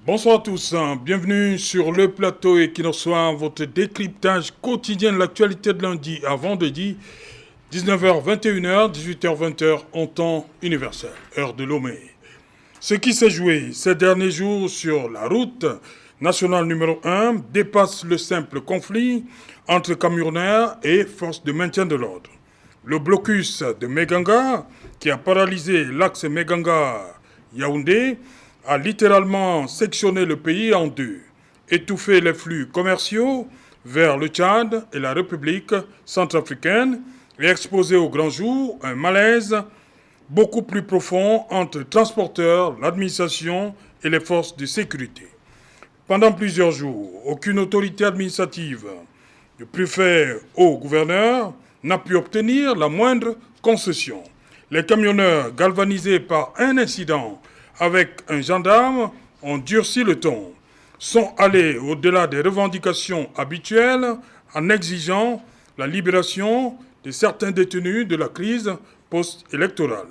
Bonsoir à tous, bienvenue sur le plateau Equinox Soir, votre décryptage quotidien de l'actualité de lundi à vendredi, 19h, 21h, 18h, 20h en temps universel, heure de Lomé. Ce qui s'est joué ces derniers jours sur la route nationale numéro 1 dépasse le simple conflit entre camionneurs et forces de maintien de l'ordre. Le blocus de Meganga, qui a paralysé l'axe Meganga-Yaoundé, a littéralement sectionné le pays en deux, étouffé les flux commerciaux vers le Tchad et la République centrafricaine et exposé au grand jour un malaise beaucoup plus profond entre transporteurs, l'administration et les forces de sécurité. Pendant plusieurs jours, aucune autorité administrative, du préfet au gouverneur, n'a pu obtenir la moindre concession. Les camionneurs, galvanisés par un incident avec un gendarme, ont durci le ton, sont allés au-delà des revendications habituelles en exigeant la libération de certains détenus de la crise post-électorale.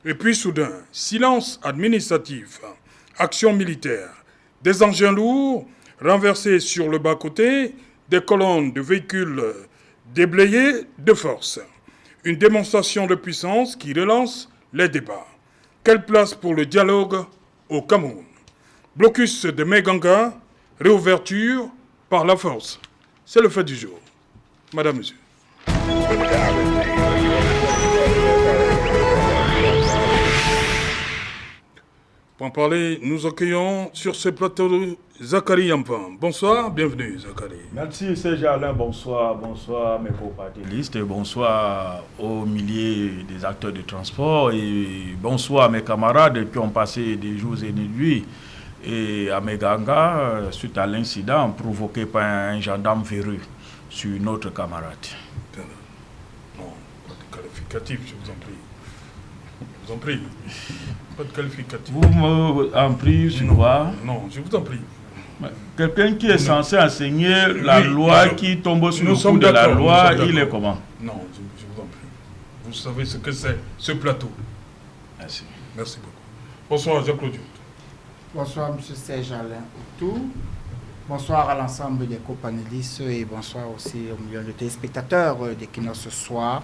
Et puis soudain, silence administratif, action militaire, des engins lourds renversés sur le bas-côté, des colonnes de véhicules déblayés de force. Une démonstration de puissance qui relance les débats. Quelle place pour le dialogue au Cameroun? Blocus de Meganga, réouverture par la force. C'est le fait du jour. Madame, Monsieur. Pour en parler, nous accueillons sur ce plateau Zachary Yampan. Bonsoir, bienvenue Zachary. Merci Serge Alain, bonsoir mes compatriotes, bonsoir aux milliers des acteurs de transport et bonsoir à mes camarades qui ont passé des jours et des nuits et à Meganga suite à l'incident provoqué par un gendarme véreux sur notre camarade. Non, pas de qualificatif, je vous en prie. Je vous en prie. Pas de qualificatif. Vous m'en priez sur quoi? Non, je vous en prie. Quelqu'un qui est censé enseigner la loi, qui tombe sur le coup de la loi, il est comment? Non, je vous en prie. Vous savez ce que c'est, ce plateau. Merci. Merci beaucoup. Bonsoir, Jean-Claude. Bonsoir, M. Serge Alain Outou. Bonsoir à l'ensemble des copanélistes et bonsoir aussi aux millions de téléspectateurs d'Equinox ce soir.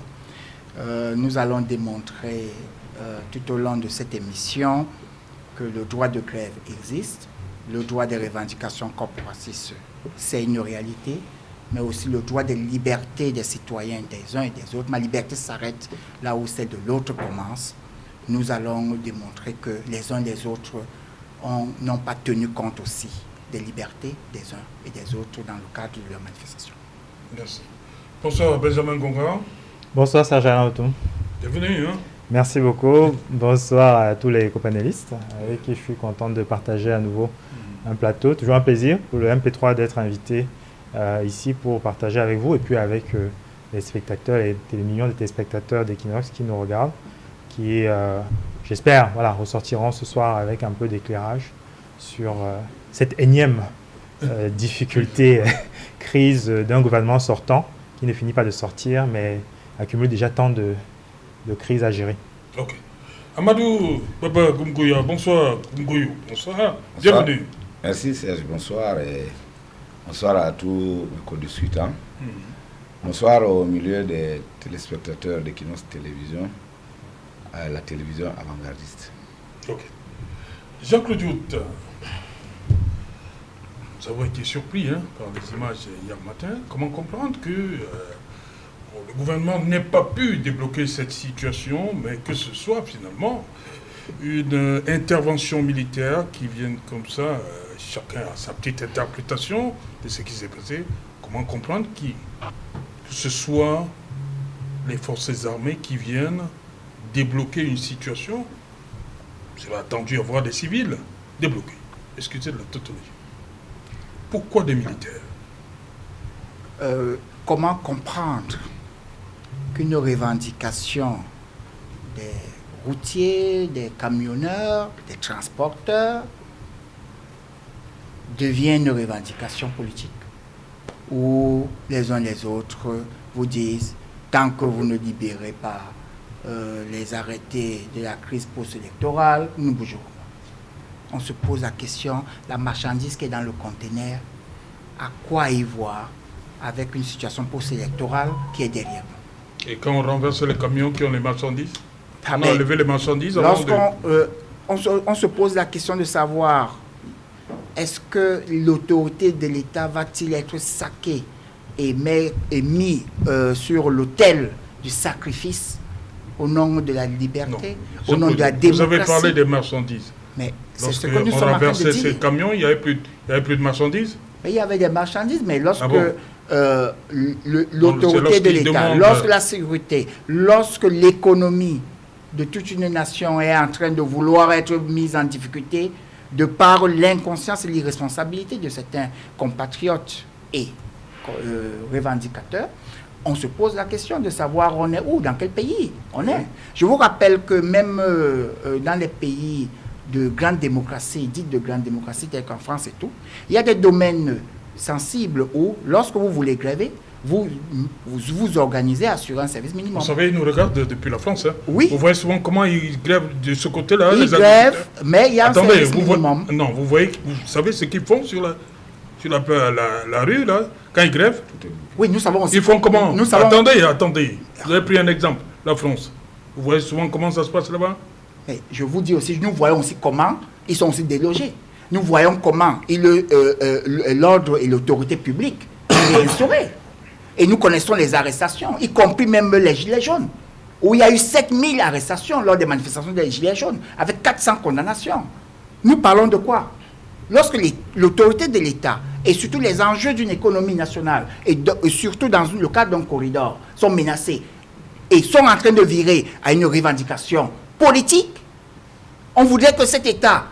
Nous allons démontrer tout au long de cette émission que le droit de grève existe, le droit des revendications corporatistes, c'est une réalité, mais aussi le droit de liberté des citoyens des uns et des autres. Ma liberté s'arrête là où celle de l'autre commence. Nous allons démontrer que les uns et les autres n'ont pas tenu compte aussi des libertés des uns et des autres dans le cadre de leur manifestation. Merci. Bonsoir, Benjamin Gonga. Bonsoir, Serge Alain Outou. Bienvenue. Merci beaucoup. Bonsoir à tous les copanélistes avec qui je suis content de partager à nouveau un plateau. Toujours un plaisir pour le MP3 d'être invité ici pour partager avec vous et puis avec les spectateurs et les millions de téléspectateurs d'Equinox qui nous regardent, qui, j'espère, ressortiront ce soir avec un peu d'éclairage sur cette énième difficulté, crise d'un gouvernement sortant qui ne finit pas de sortir, mais accumule déjà tant de crises à gérer. Ok. Amadou Baba Goumgouya, bonsoir. Goumgouyou, bonsoir. Bienvenue. Merci Serge, bonsoir et bonsoir à tous mes co-discutants. Bonsoir au milieu des téléspectateurs d'Equinox Télévision, à la télévision avant-gardiste. Ok. Jean-Claude Youtt, nous avons été surpris par les images hier matin. Comment comprendre que le gouvernement n'ait pas pu débloquer cette situation, mais que ce soit finalement une intervention militaire qui vienne comme ça, chacun a sa petite interprétation de ce qui s'est passé. Comment comprendre que ce soit les forces armées qui viennent débloquer une situation? C'est attendu à voir des civils débloqués. Excusez de la tautologie. Pourquoi des militaires? Comment comprendre qu'une revendication des routiers, des camionneurs, des transporteurs devient une revendication politique où les uns les autres vous disent tant que vous ne libérez pas les arrêtés de la crise post-électorale, nous ne bougerons pas. on se pose la question, la marchandise qui est dans le conteneur, à quoi y voir avec une situation post-électorale qui est derrière nous. Et quand on renverse les camions qui ont les marchandises, Ah, on a mais enlevé les marchandises avant lorsqu'on on se pose la question de savoir est-ce que l'autorité de l'État va-t-il être saquée et mis sur l'autel du sacrifice au nom de la liberté, au nom de la démocratie. Vous avez parlé des marchandises. Mais c'est ce Lorsque que nous on sommes en train de renversait dire. ces camions, il n'y avait plus de marchandises. Mais il y avait des marchandises, mais lorsque Ah l'autorité de l'État, demande... lorsque la sécurité, lorsque l'économie de toute une nation est en train de vouloir être mise en difficulté de par l'inconscience et l'irresponsabilité de certains compatriotes et revendicateurs, on se pose la question de savoir on est où, dans quel pays on est. Je vous rappelle que même dans les pays de grande démocratie, dites de grande démocratie, tels qu'en France et tout, il y a des domaines sensibles où, lorsque vous voulez gréver, vous organisez, assurez un service minimum. Vous savez, ils nous regardent depuis la France. Hein. Oui. Vous voyez souvent comment ils grèvent de ce côté-là. Ils grèvent, mais il y a un service minimum. Non, vous savez ce qu'ils font sur la rue, là, quand ils grèvent. Oui, nous savons aussi. Ils font comment? Nous savons... Attendez. Vous avez pris un exemple, la France. Vous voyez souvent comment ça se passe là-bas? Mais je vous dis aussi, nous voyons aussi comment ils sont aussi délogés. Nous voyons comment l'ordre et l'autorité publique est instaurée. Et nous connaissons les arrestations, y compris même les Gilets jaunes, où il y a eu 7000 arrestations lors des manifestations des Gilets jaunes, avec 400 condamnations. Nous parlons de quoi? Lorsque l'autorité de l'État, et surtout les enjeux d'une économie nationale, et surtout dans le cadre d'un corridor, sont menacés, et sont en train de virer à une revendication politique, on voudrait que cet État,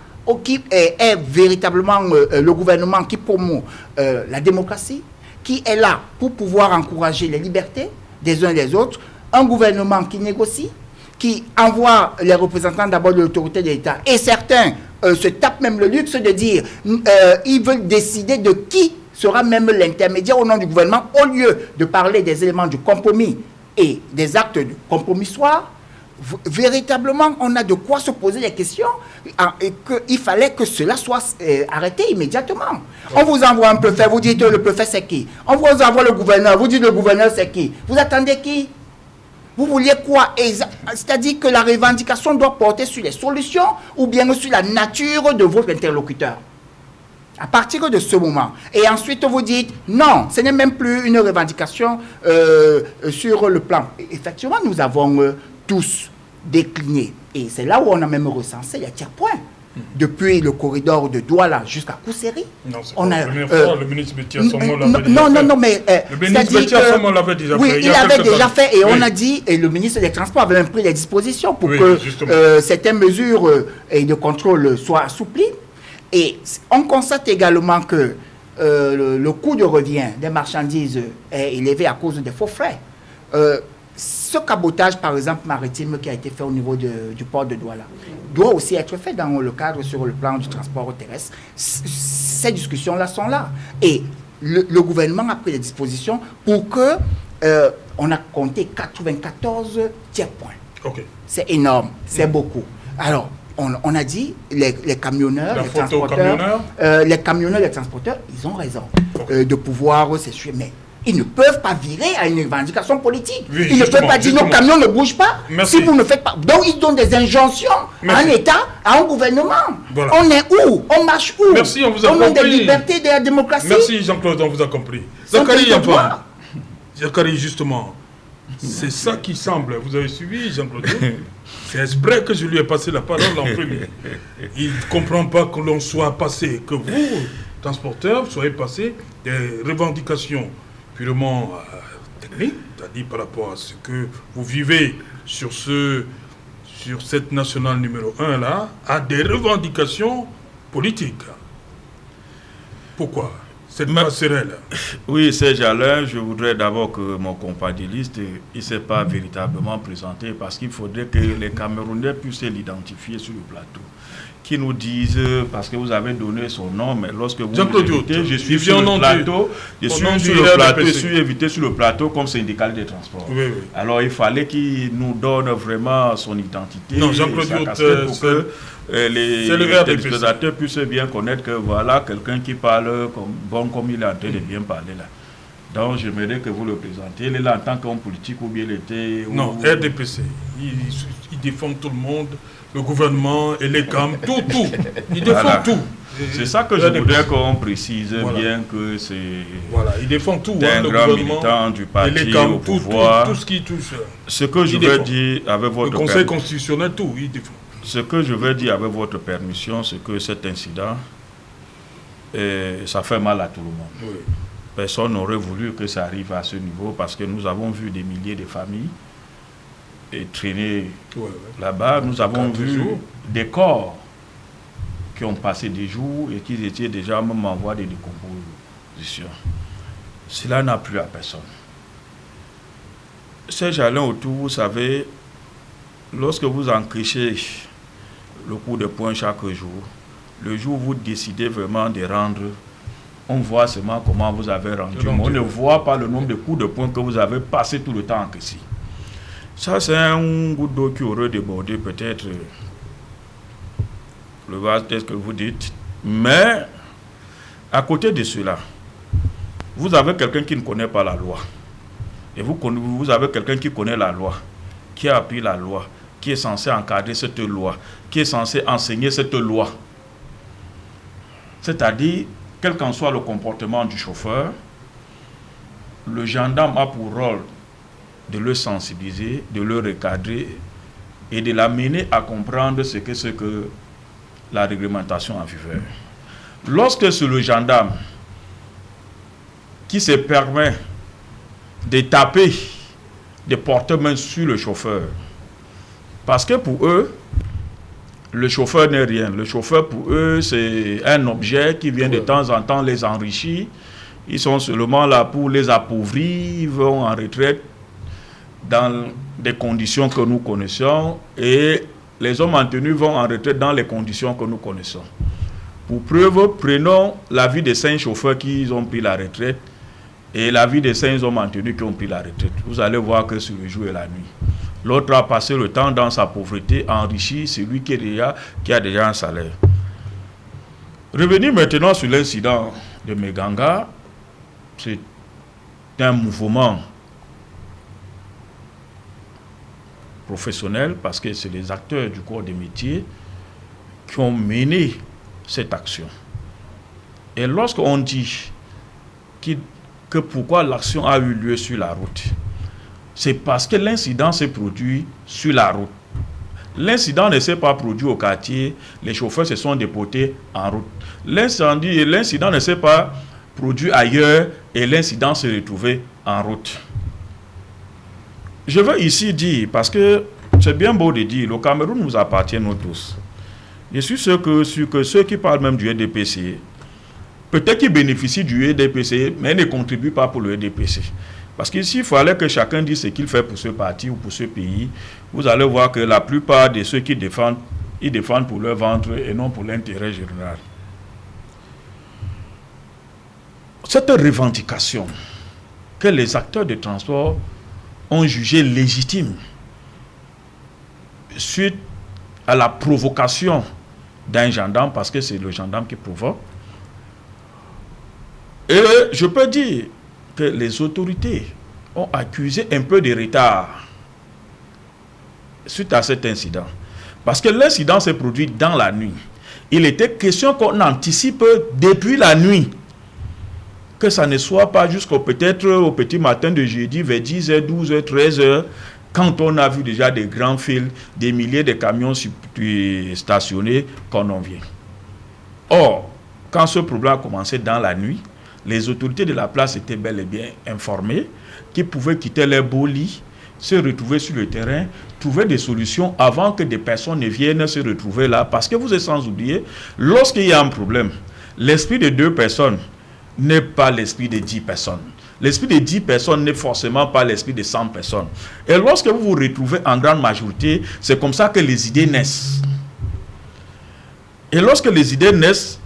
qui est véritablement le gouvernement qui promeut la démocratie, qui est là pour pouvoir encourager les libertés des uns et des autres, un gouvernement qui négocie, qui envoie les représentants d'abord de l'autorité de l'État, et certains se tapent même le luxe de dire ils veulent décider de qui sera même l'intermédiaire au nom du gouvernement, au lieu de parler des éléments du compromis et des actes compromissoires. Véritablement, on a de quoi se poser les questions et qu'il fallait que cela soit arrêté immédiatement. On vous envoie un préfet, vous dites le préfet c'est qui? On vous envoie le gouverneur, vous dites le gouverneur c'est qui? Vous attendez qui? Vous vouliez quoi? C'est-à-dire que la revendication doit porter sur les solutions ou bien sur la nature de votre interlocuteur. À partir de ce moment. Et ensuite, vous dites, non, ce n'est même plus une revendication sur le plan. Effectivement, nous avons tous décliné. Et c'est là où on a même recensé les tiers-points. Depuis le corridor de Douala jusqu'à Kousséri. Non, c'est pas la première fois, le ministre Betty Assomo l'avait déjà fait. Non, mais... le ministre Betty Assomo l'avait déjà fait. Oui, il l'avait déjà fait et on a dit, et le ministre des Transports avait même pris les dispositions pour que certaines mesures de contrôle soient assouplies. Et on constate également que le coût de revient des marchandises est élevé à cause des faux frais. Ce cabotage, par exemple, maritime qui a été fait au niveau du port de Douala, doit aussi être fait dans le cadre sur le plan du transport terrestre. Ces discussions-là sont là. Et le gouvernement a pris des dispositions pour que on a compté 94 tiers-points. Okay. C'est énorme, c'est beaucoup. Alors, on a dit, les camionneurs, les transporteurs, les transporteurs, ils ont raison de pouvoir s'essuyer. Mais ils ne peuvent pas virer à une revendication politique. Oui, ils ne peuvent pas dire nos camions ne bougent pas. Merci. Si vous ne faites pas. Donc ils donnent des injonctions à un État, à un gouvernement. Voilà. On est où? On marche où? Merci, on vous a compris. Au nom des libertés, de la démocratie. Merci Jean-Claude, on vous a compris. Zachary, justement, c'est ça qui semble. Vous avez suivi Jean-Claude? C'est exprès que je lui ai passé la parole en premier. Il ne comprend pas que l'on soit passé, que vous, transporteurs, soyez passé des revendications purement techniques, c'est-à-dire par rapport à ce que vous vivez sur cette nationale numéro 1 là, à des revendications politiques. Pourquoi cette passerelle? Oui, Serge Alain, je voudrais d'abord que mon compagnoniste ne s'est pas véritablement présenté parce qu'il faudrait que les Camerounais puissent l'identifier sur le plateau. qui nous disent, parce que vous avez donné son nom, mais lorsque vous invitez, je suis sur le plateau, je suis invité sur le plateau comme syndical des transports. Oui, oui. Alors il fallait qu'il nous donne vraiment son identité, non, Jean-Claude Diot, pour que les téléspectateurs puissent bien connaître que voilà quelqu'un qui parle comme il est en train de bien parler là. Donc j'aimerais que vous le présentiez. Il est là en tant qu'homme politique ou bien il était... Non, RDPC. Il défend tout le monde, le gouvernement et les CAM, tout. Il défend tout. C'est ça que je voudrais qu'on précise bien que c'est... Voilà, il défend tout. Un grand militant du parti au pouvoir. Tout ce qui touche. Ce que je veux dire avec votre... Le Conseil constitutionnel, tout, il défend. Ce que je veux dire avec votre permission, c'est que cet incident, ça fait mal à tout le monde. Oui. Personne n'aurait voulu que ça arrive à ce niveau parce que nous avons vu des milliers de familles traîner là-bas. Nous avons vu des corps qui ont passé des jours et qui étaient déjà même en voie de décomposition. Cela n'a plu à personne. Ces jalons autour, vous savez, lorsque vous encrichez le coup de poing chaque jour, le jour où vous décidez vraiment de rendre, on voit seulement comment vous avez rendu. Mais on ne voit pas le nombre de coups de poing que vous avez passé tout le temps en Kessie. Ça, c'est un goutte d'eau qui aurait débordé peut-être le vase, tel que vous dites. Mais, à côté de cela, vous avez quelqu'un qui ne connaît pas la loi. Et vous avez quelqu'un qui connaît la loi, qui a appris la loi, qui est censé encadrer cette loi, qui est censé enseigner cette loi. C'est-à-dire, quel qu'en soit le comportement du chauffeur, le gendarme a pour rôle de le sensibiliser, de le recadrer et de l'amener à comprendre ce que la réglementation en vigueur. Lorsque c'est le gendarme qui se permet de taper, de porter main sur le chauffeur, parce que pour eux, le chauffeur n'est rien. Le chauffeur, pour eux, c'est un objet qui vient de temps en temps les enrichir. Ils sont seulement là pour les appauvrir. Ils vont en retraite dans des conditions que nous connaissons. Et les hommes en tenue vont en retraite dans les conditions que nous connaissons. Pour preuve, prenons la vie des 5 chauffeurs qui ont pris la retraite et la vie des 5 hommes en tenue qui ont pris la retraite. Vous allez voir que c'est le jour et la nuit. L'autre a passé le temps dans sa pauvreté, enrichi celui qui a déjà un salaire. Revenir maintenant sur l'incident de Meganga, c'est un mouvement professionnel parce que c'est les acteurs du corps des métiers qui ont mené cette action. Et lorsqu'on dit que pourquoi l'action a eu lieu sur la route, c'est parce que l'incident s'est produit sur la route. L'incident ne s'est pas produit au quartier, les chauffeurs se sont déportés en route. L'incident ne s'est pas produit ailleurs et l'incident s'est retrouvé en route. Je veux ici dire, parce que c'est bien beau de dire, le Cameroun nous appartient nous tous. Je suis sûr que ceux qui parlent même du RDPC, peut-être qu'ils bénéficient du RDPC, mais ne contribuent pas pour le RDPC. Parce qu'ici, il fallait que chacun dise ce qu'il fait pour ce parti ou pour ce pays. Vous allez voir que la plupart de ceux qui défendent, ils défendent pour leur ventre et non pour l'intérêt général. Cette revendication que les acteurs de transport ont jugée légitime suite à la provocation d'un gendarme, parce que c'est le gendarme qui provoque. Et je peux dire que les autorités ont accusé un peu de retard suite à cet incident. Parce que l'incident s'est produit dans la nuit. Il était question qu'on anticipe depuis la nuit. Que ça ne soit pas jusqu'au peut-être au petit matin de jeudi vers 10h, 12h, 13h, quand on a vu déjà des grands fils, des milliers de camions stationnés, qu'on en vient. Or, quand ce problème a commencé dans la nuit, les autorités de la place étaient bel et bien informées qu'ils pouvaient quitter leur beau lit, se retrouver sur le terrain, trouver des solutions avant que des personnes ne viennent se retrouver là. Parce que vous êtes sans oublier, lorsqu'il y a un problème, l'esprit de 2 personnes n'est pas l'esprit de 10 personnes. L'esprit de 10 personnes n'est forcément pas l'esprit de 100 personnes. Et lorsque vous vous retrouvez en grande majorité, c'est comme ça que les idées naissent. Et lorsque les idées naissent,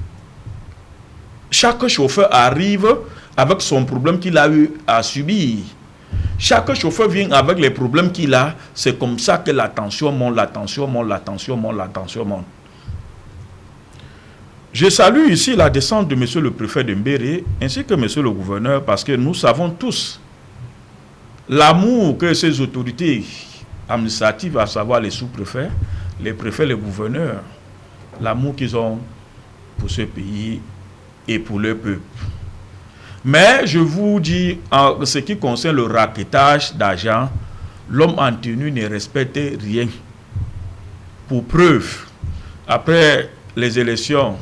chaque chauffeur arrive avec son problème qu'il a eu à subir. Chaque chauffeur vient avec les problèmes qu'il a. C'est comme ça que la tension monte, la tension monte, la tension monte, la tension monte. Je salue ici la descente de monsieur le préfet de Mbéré ainsi que monsieur le gouverneur parce que nous savons tous l'amour que ces autorités administratives, à savoir les sous-préfets, les préfets, les gouverneurs, l'amour qu'ils ont pour ce pays et pour leur peuple. Mais je vous dis, en ce qui concerne le raquettage d'argent, l'homme en tenue ne respecte rien. Pour preuve, après les élections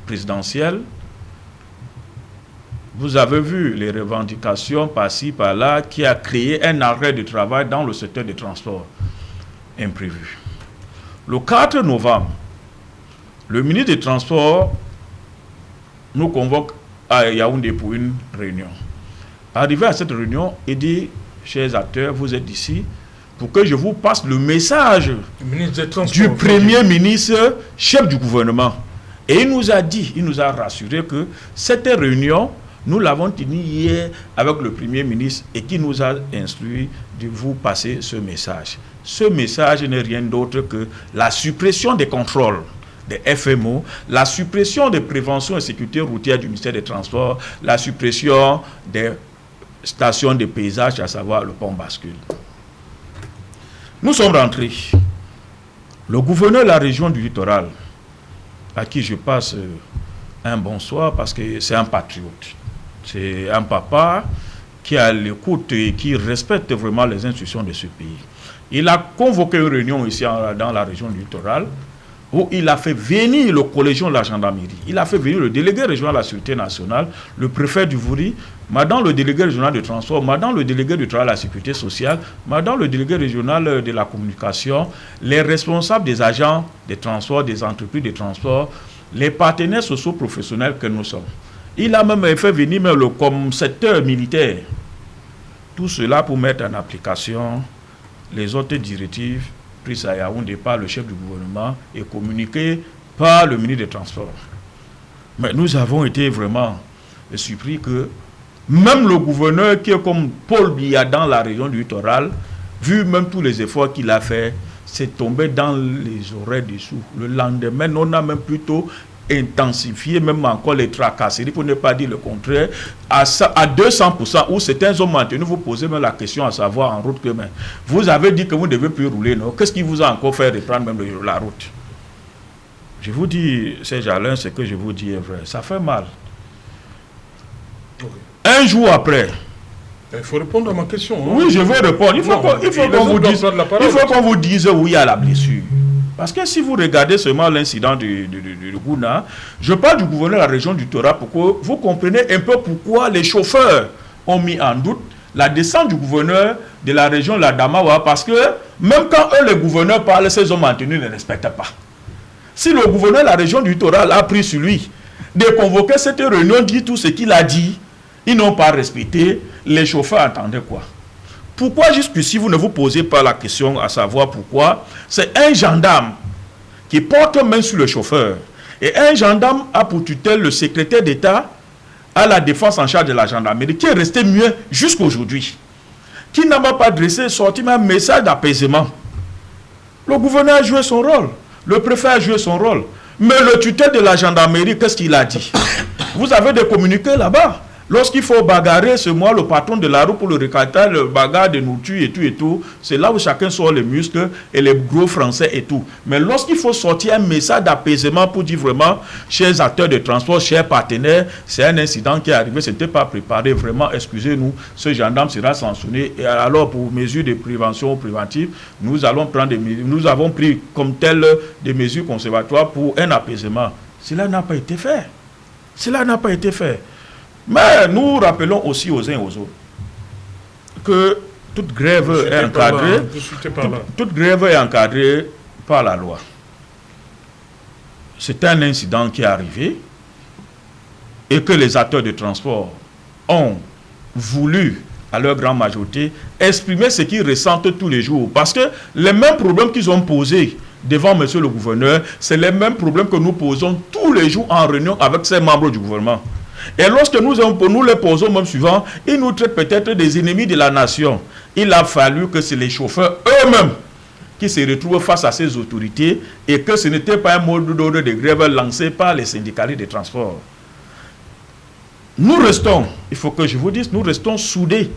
présidentielles, vous avez vu les revendications par-ci, par-là, qui a créé un arrêt de travail dans le secteur des transports imprévu. Le 4 novembre, le ministre des Transports nous convoque à Yaoundé pour une réunion. Arrivé à cette réunion, il dit, chers acteurs, vous êtes ici pour que je vous passe le message du Premier ministre, chef du gouvernement. Et il nous a dit, il nous a rassuré que cette réunion, nous l'avons tenue hier avec le Premier ministre et qui nous a instruit de vous passer ce message. Ce message n'est rien d'autre que la suppression des contrôles des FMO, la suppression des préventions et sécurité routière du ministère des Transports, la suppression des stations de paysage, à savoir le pont bascule. Nous sommes rentrés. Le gouverneur de la région du littoral, à qui je passe un bonsoir parce que c'est un patriote. C'est un papa qui a l'écoute et qui respecte vraiment les institutions de ce pays. Il a convoqué une réunion ici dans la région du littoral où il a fait venir le collégien de la gendarmerie. Il a fait venir le délégué régional de la Sûreté nationale, le préfet du Vouri, madame le délégué régional de transport, madame le délégué du travail à la sécurité sociale, madame le délégué régional de la communication, les responsables des agents des transports, des entreprises de transport, les partenaires socio-professionnels que nous sommes. Il a même fait venir le secteur militaire. Tout cela pour mettre en application les autres directives prises à Yaoundé par le chef du gouvernement et communiquées par le ministre des Transports. Mais nous avons été vraiment surpris que même le gouverneur qui est comme Paul Biya dans la région du littoral, vu même tous les efforts qu'il a fait, c'est tombé dans les oreilles dessous. Le lendemain, on a même plutôt intensifié même encore les tracasseries, pour ne pas dire le contraire, à 200%, où certains ont maintenu, vous posez même la question à savoir en route que même, vous avez dit que vous ne devez plus rouler, non? Qu'est-ce qui vous a encore fait reprendre même la route? Je vous dis, Serge Alain, ce que je vous dis est vrai, ça fait mal. Okay. Un jour après, il faut répondre à ma question. Hein? Oui, je vais répondre. Il faut qu'on vous dise où il y a la blessure. Parce que si vous regardez seulement l'incident du Gouna, je parle du gouverneur de la région du Torah pour que vous compreniez un peu pourquoi les chauffeurs ont mis en doute la descente du gouverneur de la région de la Damawa, parce que même quand eux, les gouverneurs parlent, ces hommes en tenue ne respectent pas. Si le gouverneur de la région du Torah a pris sur lui de convoquer cette réunion, dit tout ce qu'il a dit, ils n'ont pas respecté, les chauffeurs attendaient quoi? Pourquoi jusqu'ici vous ne vous posez pas la question à savoir pourquoi? C'est un gendarme qui porte main sur le chauffeur. Et un gendarme a pour tutelle le secrétaire d'État à la défense en charge de la gendarmerie, qui est resté mieux jusqu'à aujourd'hui, qui n'a pas sorti un message d'apaisement. Le gouverneur a joué son rôle, le préfet a joué son rôle, mais le tuteur de la gendarmerie, qu'est-ce qu'il a dit? Vous avez des communiqués là-bas. Lorsqu'il faut bagarrer, c'est moi le patron de la roue pour le récaptage, le bagarre de nourriture et tout, c'est là où chacun sort les muscles et les gros français et tout. Mais lorsqu'il faut sortir un message d'apaisement pour dire vraiment, chers acteurs de transport, chers partenaires, c'est un incident qui est arrivé, ce n'était pas préparé, vraiment, excusez-nous, ce gendarme sera sanctionné. Et alors, pour mesures de prévention préventive, nous allons prendre des mesures, nous avons pris comme telles des mesures conservatoires pour un apaisement. Cela n'a pas été fait. Cela n'a pas été fait. Mais nous rappelons aussi aux uns et aux autres que toute grève est encadrée, toute grève est encadrée par la loi. C'est un incident qui est arrivé et que les acteurs de transport ont voulu, à leur grande majorité, exprimer ce qu'ils ressentent tous les jours. Parce que les mêmes problèmes qu'ils ont posés devant monsieur le gouverneur, c'est les mêmes problèmes que nous posons tous les jours en réunion avec ces membres du gouvernement. Et lorsque nous les posons même suivant, ils nous traitent peut-être des ennemis de la nation. Il a fallu que c'est les chauffeurs eux-mêmes qui se retrouvent face à ces autorités et que ce n'était pas un mode d'ordre de grève lancé par les syndicalistes de transport. Nous restons, il faut que je vous dise, nous restons soudés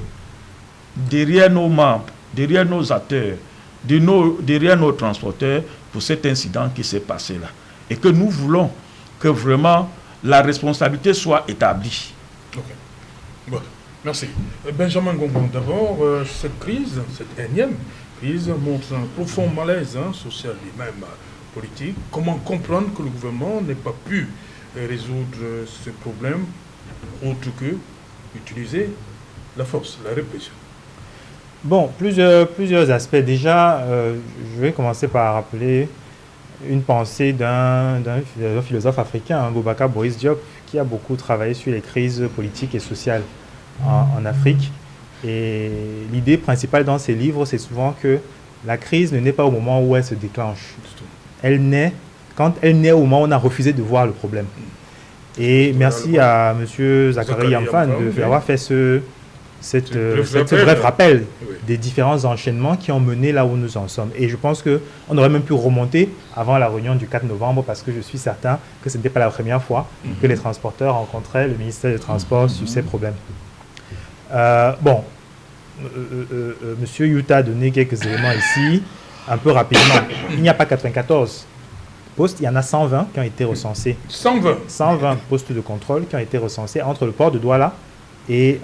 derrière nos membres, derrière nos acteurs, derrière nos transporteurs pour cet incident qui s'est passé là. Et que nous voulons que vraiment la responsabilité soit établie. Ok. Bon, merci. Benjamin Gongon, d'abord, cette crise, cette énième crise, montre un profond malaise social et même politique. Comment comprendre que le gouvernement n'ait pas pu résoudre ce problème autre que utiliser la force, la répression? Bon, plusieurs aspects. Déjà, je vais commencer par rappeler une pensée d'un philosophe africain, Boubacar Boris Diop, qui a beaucoup travaillé sur les crises politiques et sociales en Afrique. Et l'idée principale dans ses livres, c'est souvent que la crise ne naît pas au moment où elle se déclenche. Elle naît quand elle naît au moment où on a refusé de voir le problème. Et merci à M. Zachary Yamfan d'avoir fait cette bref rappel des différents enchaînements qui ont mené là où nous en sommes. Et je pense qu'on aurait même pu remonter avant la réunion du 4 novembre parce que je suis certain que ce n'était pas la première fois que les transporteurs rencontraient le ministère des Transports sur ces problèmes. Monsieur Yuta a donné quelques éléments ici, un peu rapidement. Il n'y a pas 94 postes, il y en a 120 qui ont été recensés. 120 postes de contrôle qui ont été recensés entre le port de Douala et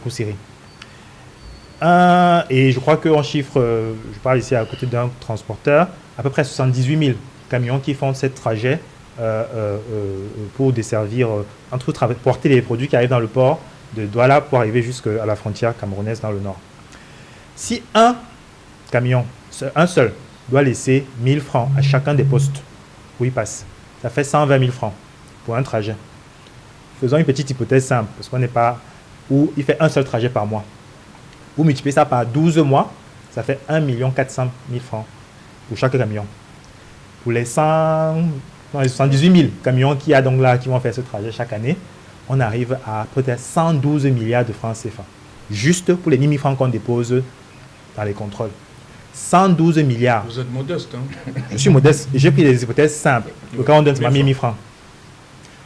Koussiri. Et je crois qu'en chiffre, je parle ici à côté d'un transporteur, à peu près 78 000 camions qui font ce trajet pour desservir, porter les produits qui arrivent dans le port de Douala pour arriver jusqu'à la frontière camerounaise dans le nord. Si un camion, un seul, doit laisser 1 000 francs à chacun des postes où il passe, ça fait 120 000 francs pour un trajet. Faisons une petite hypothèse simple, parce qu'on n'est pas où il fait un seul trajet par mois. Vous multipliez ça par 12 mois, ça fait 1 400 000 francs pour chaque camion. Pour les 78 000 camions qu'il y a donc là qui vont faire ce trajet chaque année, on arrive à peut-être 112 milliards de francs CFA. Juste pour les 10 000 francs qu'on dépose dans les contrôles. 112 milliards. Vous êtes modeste, hein? Je suis modeste. J'ai pris des hypothèses simples. Le cas où on donne seulement 1 000 francs.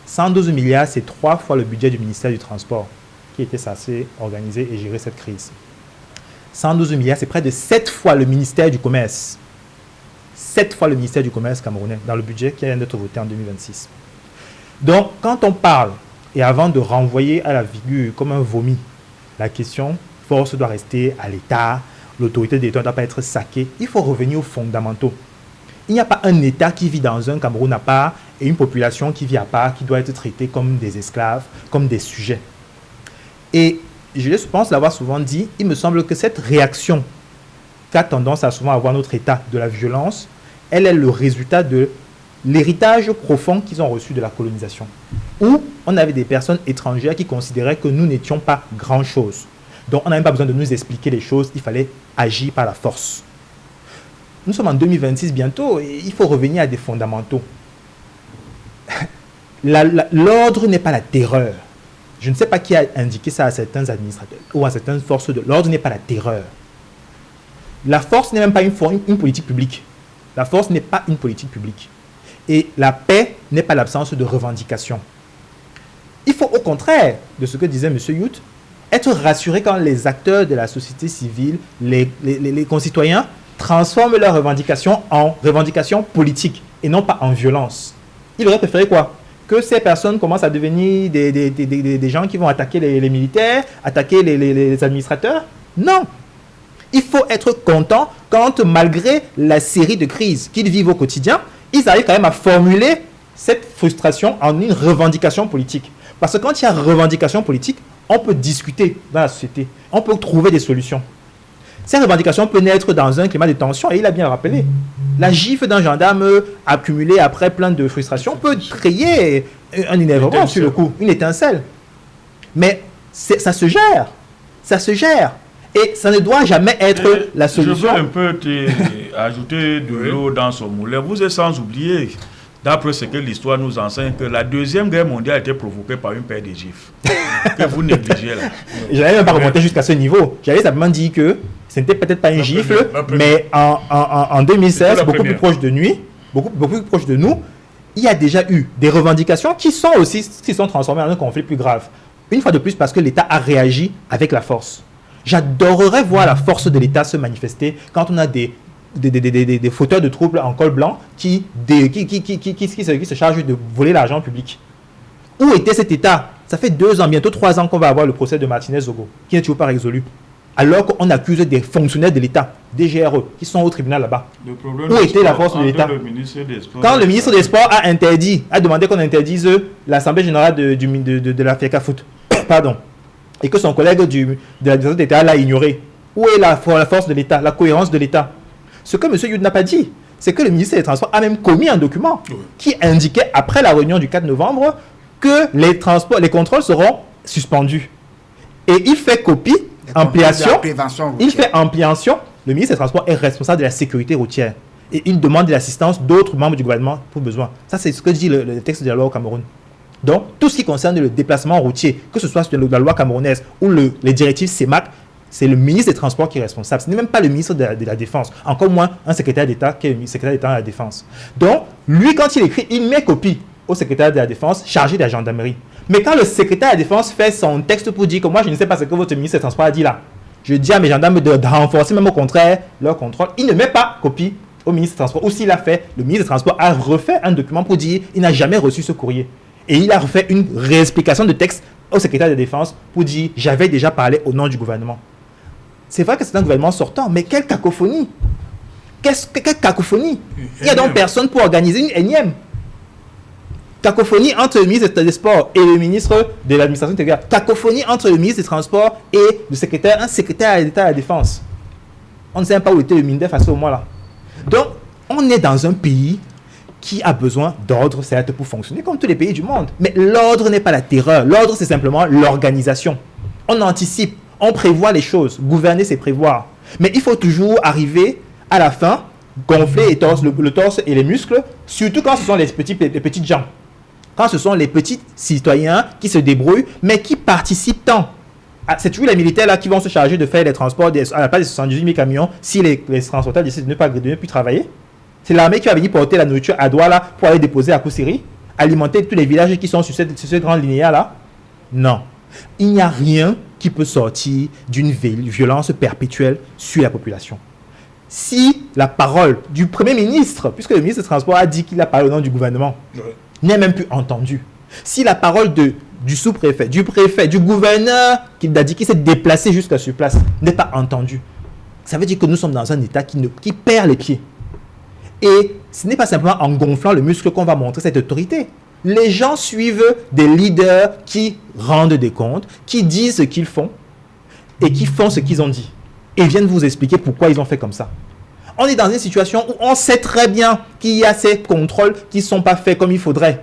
112 milliards, c'est 3 fois le budget du ministère du Transport qui était censé organiser et gérer cette crise. 112 milliards, c'est près de 7 fois le ministère du Commerce. 7 fois le ministère du Commerce camerounais dans le budget qui vient d'être voté en 2026. Donc, quand on parle, et avant de renvoyer à la figure comme un vomi, la question, force doit rester à l'État, l'autorité de l'État ne doit pas être saquée, il faut revenir aux fondamentaux. Il n'y a pas un État qui vit dans un Cameroun à part et une population qui vit à part, qui doit être traitée comme des esclaves, comme des sujets. Et je pense l'avoir souvent dit, il me semble que cette réaction qu'a tendance à souvent avoir notre État de la violence, elle est le résultat de l'héritage profond qu'ils ont reçu de la colonisation, où on avait des personnes étrangères qui considéraient que nous n'étions pas grand-chose. Donc on n'avait pas besoin de nous expliquer les choses, il fallait agir par la force. Nous sommes en 2026 bientôt et il faut revenir à des fondamentaux. L'ordre n'est pas la terreur. Je ne sais pas qui a indiqué ça à certains administrateurs ou à certaines forces de l'ordre n'est pas la terreur. La force n'est même pas une politique publique. La force n'est pas une politique publique. Et la paix n'est pas l'absence de revendication. Il faut au contraire de ce que disait M. Yout, être rassuré quand les acteurs de la société civile, les concitoyens, transforment leurs revendications en revendications politiques et non pas en violence. Il aurait préféré quoi? Que ces personnes commencent à devenir des gens qui vont attaquer les militaires, attaquer les administrateurs? Non. Il faut être content quand, malgré la série de crises qu'ils vivent au quotidien, ils arrivent quand même à formuler cette frustration en une revendication politique. Parce que quand il y a revendication politique, on peut discuter dans la société, on peut trouver des solutions. Ces revendications peuvent naître dans un climat de tension, et il a bien rappelé, la gifle d'un gendarme accumulée après plein de frustrations peut créer un énervement sur le coup, une étincelle. Mais ça se gère, et ça ne doit jamais être la solution. Je veux un peu ajouter de l'eau dans son moulin. Vous êtes sans oublier, d'après ce que l'histoire nous enseigne, que la Deuxième Guerre mondiale a été provoquée par une paire de gifles. Que vous négligez là. J'allais même pas remonter jusqu'à ce niveau. J'allais simplement dire que ce n'était peut-être pas une gifle, mais en 2016, beaucoup plus proche de nous, il y a déjà eu des revendications qui sont transformées en un conflit plus grave. Une fois de plus, parce que l'État a réagi avec la force. J'adorerais voir la force de l'État se manifester quand on a des fauteurs de troubles en col blanc qui se chargent de voler l'argent public. Où était cet État? Ça fait 2 ans, bientôt 3 ans qu'on va avoir le procès de Martinez-Zogo, qui n'est toujours pas résolu. Alors qu'on accuse des fonctionnaires de l'État, des GRE, qui sont au tribunal là-bas. Où était la force de l'État? Quand le ministre des Sports a demandé qu'on interdise l'Assemblée générale de la FECA Foot, pardon, et que son collègue de la direction d'État l'a ignoré. Où est la force de l'État, la cohérence de l'État? Ce que M. Youd n'a pas dit, c'est que le ministère des Transports a même commis un document qui indiquait, après la réunion du 4 novembre, que les contrôles seront suspendus. Et il fait copie, ampliation. Il fait ampliation. Le ministre des Transports est responsable de la sécurité routière. Et il demande de l'assistance d'autres membres du gouvernement pour besoin. Ça, c'est ce que dit le texte de la loi au Cameroun. Donc, tout ce qui concerne le déplacement routier, que ce soit sur la loi camerounaise ou les directives CEMAC, c'est le ministre des Transports qui est responsable. Ce n'est même pas le ministre de la Défense. Encore moins un secrétaire d'État qui est le secrétaire d'État à la Défense. Donc, lui, quand il écrit, il met copie au secrétaire de la Défense chargé de la gendarmerie. Mais quand le secrétaire de la Défense fait son texte pour dire que moi, je ne sais pas ce que votre ministre des Transports a dit là, je dis à mes gendarmes de renforcer même au contraire leur contrôle, il ne met pas copie au ministre des Transports. Ou s'il l'a fait, le ministre des Transports a refait un document pour dire qu'il n'a jamais reçu ce courrier. Et il a refait une réexplication de texte au secrétaire de la Défense pour dire « j'avais déjà parlé au nom du gouvernement ». C'est vrai que c'est un gouvernement sortant, mais quelle cacophonie! Quelle cacophonie! Il n'y a donc personne pour organiser une énième cacophonie entre le ministre des Sports et le ministre de l'administration intégrale. Cacophonie entre le ministre des Transports et un secrétaire d'État à la Défense. On ne sait même pas où était le MINDEF à ce moment-là. Donc, on est dans un pays qui a besoin d'ordre, certes, pour fonctionner comme tous les pays du monde. Mais l'ordre n'est pas la terreur. L'ordre, c'est simplement l'organisation. On anticipe, on prévoit les choses. Gouverner, c'est prévoir. Mais il faut toujours arriver à la fin, gonfler le torse et les muscles, surtout quand ce sont les petites gens. Quand ce sont les petits citoyens qui se débrouillent, mais qui participent tant. C'est toujours les militaires là qui vont se charger de faire les transports à la place des 78 000 camions si les transporteurs décident de ne plus travailler. C'est l'armée qui va venir porter la nourriture à Douala pour aller déposer à Koussiri, alimenter tous les villages qui sont sur cette grande linéa là. Non. Il n'y a rien qui peut sortir d'une violence perpétuelle sur la population. Si la parole du Premier ministre, puisque le ministre des Transports a dit qu'il a parlé au nom du gouvernement, n'est même plus entendue. Si la parole du sous-préfet, du préfet, du gouverneur qui a dit qu'il s'est déplacé jusqu'à sur place n'est pas entendue, ça veut dire que nous sommes dans un état qui perd les pieds. Et ce n'est pas simplement en gonflant le muscle qu'on va montrer cette autorité. Les gens suivent des leaders qui rendent des comptes, qui disent ce qu'ils font et qui font ce qu'ils ont dit. Et viennent vous expliquer pourquoi ils ont fait comme ça. On est dans une situation où on sait très bien qu'il y a ces contrôles qui ne sont pas faits comme il faudrait.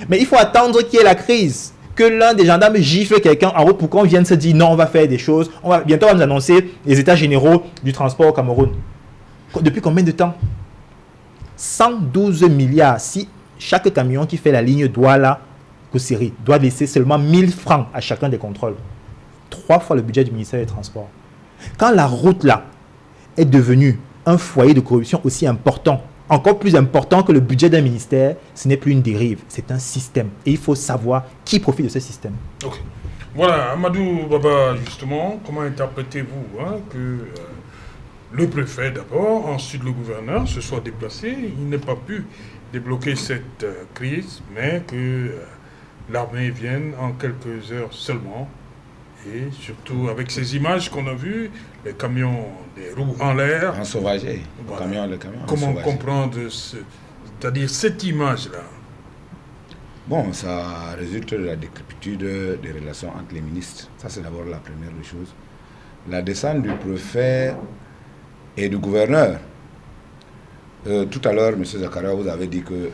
Mais il faut attendre qu'il y ait la crise, que l'un des gendarmes gifle quelqu'un en route pour qu'on vienne se dire non, on va faire des choses. Bientôt, on va nous annoncer les états généraux du transport au Cameroun. Depuis combien de temps? 112 milliards. Si chaque camion qui fait la ligne Douala-Koussiri doit laisser seulement 1000 francs à chacun des contrôles. 3 fois le budget du ministère des Transports. Quand la route là est devenue un foyer de corruption aussi important, encore plus important que le budget d'un ministère, ce n'est plus une dérive, c'est un système. Et il faut savoir qui profite de ce système. Okay. Voilà, Amadou Baba, justement, comment interprétez-vous que le préfet d'abord, ensuite le gouverneur se soit déplacé, il n'ait pas pu débloquer cette crise, mais que l'armée vienne en quelques heures seulement, et surtout avec ces images qu'on a vues, les camions, des roues en l'air. Ensauvagés, voilà. le camion Comment comprendre c'est-à-dire cette image-là? Bon, ça résulte de la décrépitude des relations entre les ministres. Ça, c'est d'abord la première des choses. La descente du préfet et du gouverneur. Tout à l'heure, M. Zakaria, vous avez dit que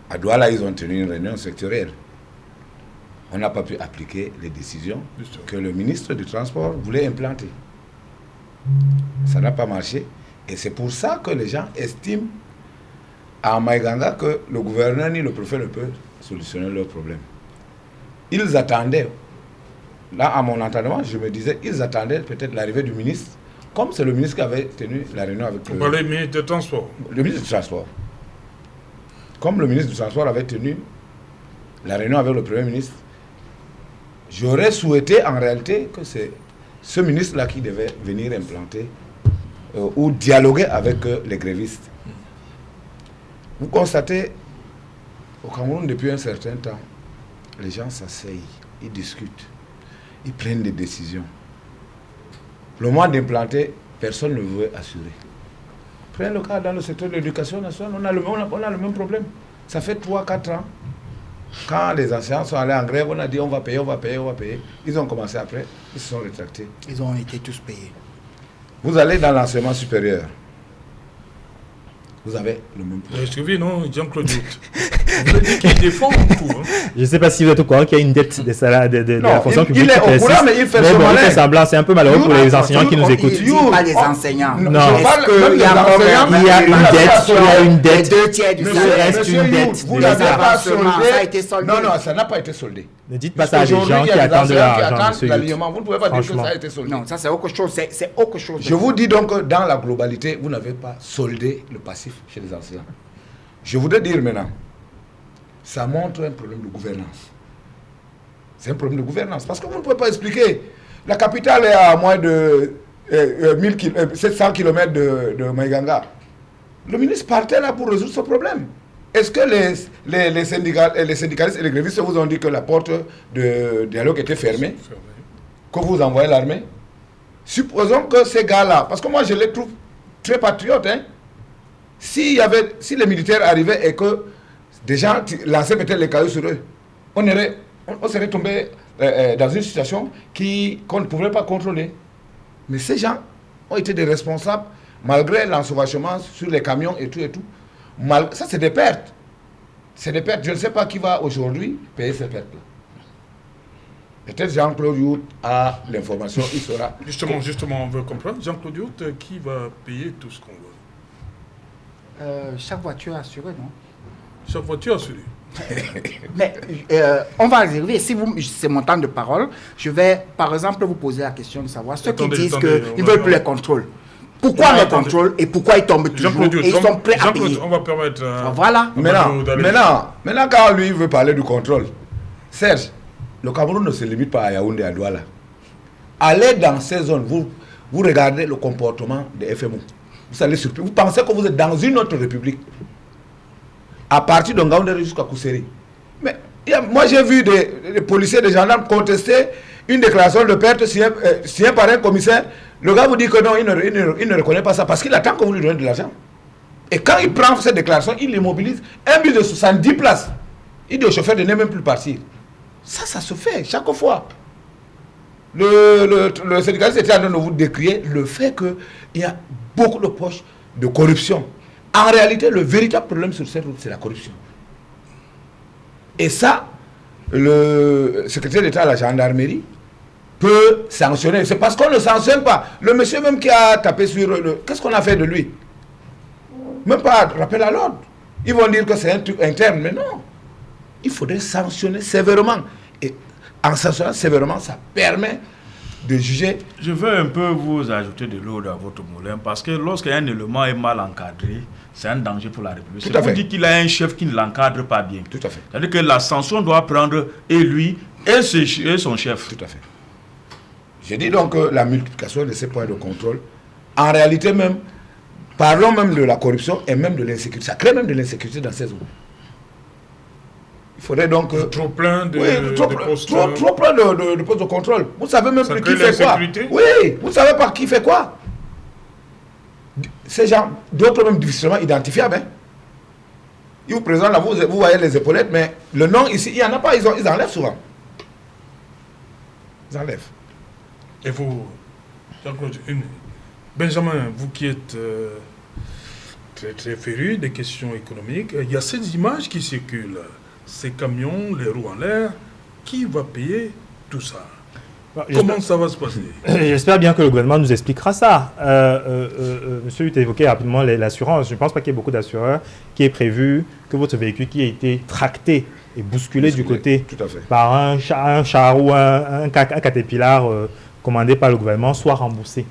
à Douala, ils ont tenu une réunion sectorielle. On n'a pas pu appliquer les décisions que le ministre du Transport voulait implanter. Ça n'a pas marché. Et c'est pour ça que les gens estiment à Maïganga que le gouverneur ni le préfet ne peuvent solutionner leurs problèmes. Ils attendaient, là à mon entendement, je me disais, ils attendaient peut-être l'arrivée du ministre, comme c'est le ministre qui avait tenu la réunion avec Vous parlez du ministre de Transport. le ministre du Transport. Comme le ministre du Transport avait tenu la réunion avec le Premier ministre, j'aurais souhaité en réalité que c'est ce ministre-là qui devait venir implanter ou dialoguer avec les grévistes. Vous constatez, au Cameroun, depuis un certain temps, les gens s'asseyent, ils discutent, ils prennent des décisions. Le mois d'implanter, personne ne veut assurer. Prenez le cas dans le secteur de l'éducation nationale, on a le même problème. Ça fait 3-4 ans. Quand les enseignants sont allés en grève, on a dit on va payer. Ils ont commencé après, ils se sont rétractés. Ils ont été tous payés. Vous allez dans l'enseignement supérieur. Vous avez le même problème. J'ai suivi, non, Jean-Claude Youth. Vous avez dit qu'il défend tout. Hein. Je ne sais pas si vous êtes au courant qu'il y a une dette des salaires de Non, la fonction publique. il est au courant, mais il fait mais son bon, il malin. fait semblant, c'est un peu malheureux pour les enseignants qui nous écoutent. Il dit pas les enseignants. Non. Je parle Est-ce même qu'il y des a enseignants. Il y a une dette, il y a une les dette. 2 tiers du Monsieur, salaire? reste une dette Vous de n'avez l'État. pas Seulement, soldé. ça a été soldé. Non, ça n'a pas été soldé. Ne dites pas ça à des Aujourd'hui, gens il y qui a des attendent de enseignants qui l'argent, attendent monsieur Youth. l'alignement. Vous ne pouvez pas dire que Franchement. ça a été soldé. Non, ça c'est autre chose. C'est autre chose. Je vous dis donc que dans la globalité, vous n'avez pas soldé le passif chez les enseignants. Je voudrais dire maintenant, ça montre un problème de gouvernance. C'est un problème de gouvernance. Parce que vous ne pouvez pas expliquer. La capitale est à moins de 700 km de Maïganga. Le ministre partait là pour résoudre ce problème. Est-ce que les syndicalistes et les grévistes vous ont dit que la porte de dialogue était fermée? Que vous envoyez l'armée? Supposons que ces gars-là, parce que moi je les trouve très patriotes, hein. Si les militaires arrivaient et que des gens lançaient peut-être les cailloux sur eux, on serait tombé dans une situation qu'on ne pouvait pas contrôler. Mais ces gens ont été des responsables, malgré l'ensauvagement sur les camions et tout. Ça, c'est des pertes. C'est des pertes. Je ne sais pas qui va aujourd'hui payer ces pertes-là. Peut-être Jean-Claude Youth a l'information, il saura. Justement, on veut comprendre. Jean-Claude Youth, qui va payer tout ce qu'on veut? Chaque voiture assurée, non? Chaque voiture assurée. Mais on va arriver. Si c'est mon temps de parole, je vais, par exemple, vous poser la question de savoir ceux qui disent qu'ils ne veulent plus les contrôles. Pourquoi les contrôles et pourquoi ils tombent toujours et ils sont prêts à payer. On va permettre... Voilà. Maintenant, quand lui veut parler du contrôle, Serge, le Cameroun ne se limite pas à Yaoundé et à Douala. Allez dans ces zones, vous regardez le comportement des FMO. Vous allez surpris. Vous pensez que vous êtes dans une autre république. À partir de Ngaoundé jusqu'à Kousseri. Mais moi j'ai vu des policiers, des gendarmes contester une déclaration de perte signée par un commissaire. Le gars vous dit que non, il ne reconnaît pas ça parce qu'il attend que vous lui donnez de l'argent. Et quand il prend cette déclaration, il immobilise un bus de 70 places. Il dit au chauffeur de ne même plus partir. Ça se fait chaque fois. Le syndicaliste était en train de vous décrire le fait qu'il y a beaucoup de poches de corruption. En réalité, le véritable problème sur cette route, c'est la corruption. Et ça, le secrétaire d'État à la gendarmerie peut sanctionner. C'est parce qu'on ne sanctionne pas. Le monsieur même qui a tapé sur qu'est-ce qu'on a fait de lui? Même pas rappel à l'ordre. Ils vont dire que c'est un truc interne, mais non. Il faudrait sanctionner sévèrement. Et en sanctionnant sévèrement, ça permet de juger. Je veux un peu vous ajouter de l'eau dans votre moulin parce que lorsqu'un élément est mal encadré, c'est un danger pour la République. C'est pour dire qu'il a un chef qui ne l'encadre pas bien. Tout à fait. C'est-à-dire que la sanction doit prendre et lui et son chef. Tout à fait. Je dis donc que la multiplication de ces points de contrôle, en réalité même, parlons même de la corruption et même de l'insécurité. Ça crée même de l'insécurité dans ces zones. Il faudrait donc... trop plein de postes... Trop plein de postes de contrôle. Vous savez même plus qui fait quoi. Oui, vous savez pas qui fait quoi. Ces gens, d'autres même difficilement identifiables. Hein. Ils vous présentent là, vous voyez les épaulettes, mais le nom ici, il n'y en a pas, ils enlèvent souvent. Ils enlèvent. Et vous, Jean-Claude, Benjamin, vous qui êtes très, très féru des questions économiques, il y a ces images qui circulent. Ces camions, les roues en l'air, qui va payer tout ça? Comment ça va se passer? J'espère bien que le gouvernement nous expliquera ça. Monsieur Hutt a évoqué rapidement l'assurance. Je ne pense pas qu'il y ait beaucoup d'assureurs qui est prévu que votre véhicule qui a été tracté et bousculé du côté par un char ou un caterpillar commandé par le gouvernement soit remboursé.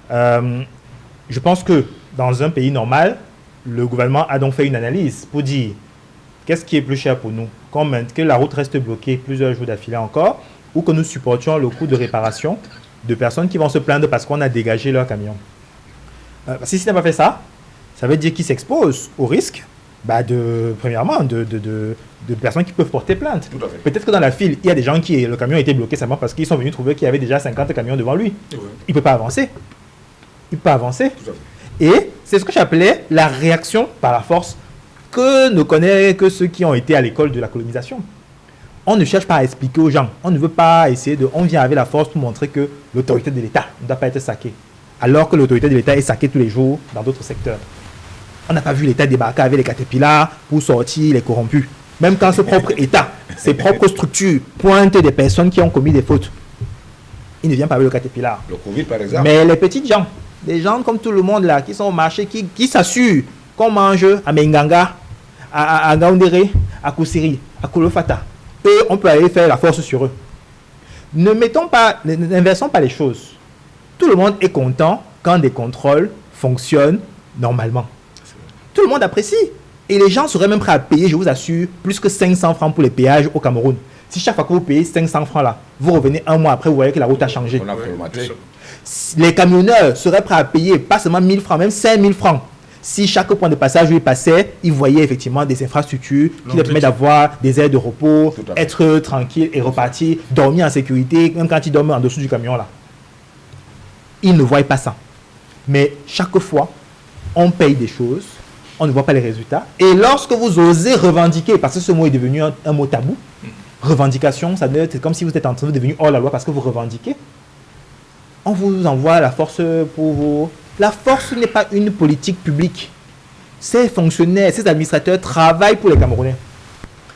Je pense que dans un pays normal, le gouvernement a donc fait une analyse pour dire qu'est-ce qui est plus cher pour nous, que la route reste bloquée plusieurs jours d'affilée encore, ou que nous supportions le coût de réparation de personnes qui vont se plaindre parce qu'on a dégagé leur camion. Si ce n'est pas fait ça, ça veut dire qu'ils s'exposent au risque, premièrement, de personnes qui peuvent porter plainte. Peut-être que dans la file, il y a des gens le camion a été bloqué simplement parce qu'ils sont venus trouver qu'il y avait déjà 50 camions devant lui. Il ne peut pas avancer. Et c'est ce que j'appelais la réaction par la force que ne connaissent que ceux qui ont été à l'école de la colonisation. On ne cherche pas à expliquer aux gens. On ne veut pas essayer de... On vient avec la force pour montrer que l'autorité de l'État ne doit pas être saquée. Alors que l'autorité de l'État est saquée tous les jours dans d'autres secteurs. On n'a pas vu l'État débarquer avec les caterpillars pour sortir les corrompus. Même quand ce propre État, ses propres structures pointent des personnes qui ont commis des fautes. Il ne vient pas avec le caterpillar. Le Covid, par exemple. Mais les petites gens, des gens comme tout le monde là, qui sont au marché, qui s'assurent qu'on mange à Menganga, à Gaoundéré, à Koussiri, à Kolofata. Eux, on peut aller faire la force sur eux. N'inversons pas les choses. Tout le monde est content quand des contrôles fonctionnent normalement. Tout le monde apprécie. Et les gens seraient même prêts à payer, je vous assure, plus que 500 francs pour les péages au Cameroun. Si chaque fois que vous payez 500 francs là, vous revenez un mois après, vous voyez que la route a changé. Les camionneurs seraient prêts à payer pas seulement 1000 francs, même 5000 francs. Si chaque point de passage où il passait, il voyait effectivement des infrastructures qui leur permettent d'avoir des aires de repos, être tranquille et repartir, dormir en sécurité, même quand ils dorment en dessous du camion là. Ils ne voient pas ça. Mais chaque fois, on paye des choses, on ne voit pas les résultats. Et lorsque vous osez revendiquer, parce que ce mot est devenu un mot tabou, revendication, c'est comme si vous êtes en train de devenir hors la loi parce que vous revendiquez, on vous envoie la force pour vous. La force n'est pas une politique publique. Ces fonctionnaires, ces administrateurs travaillent pour les Camerounais.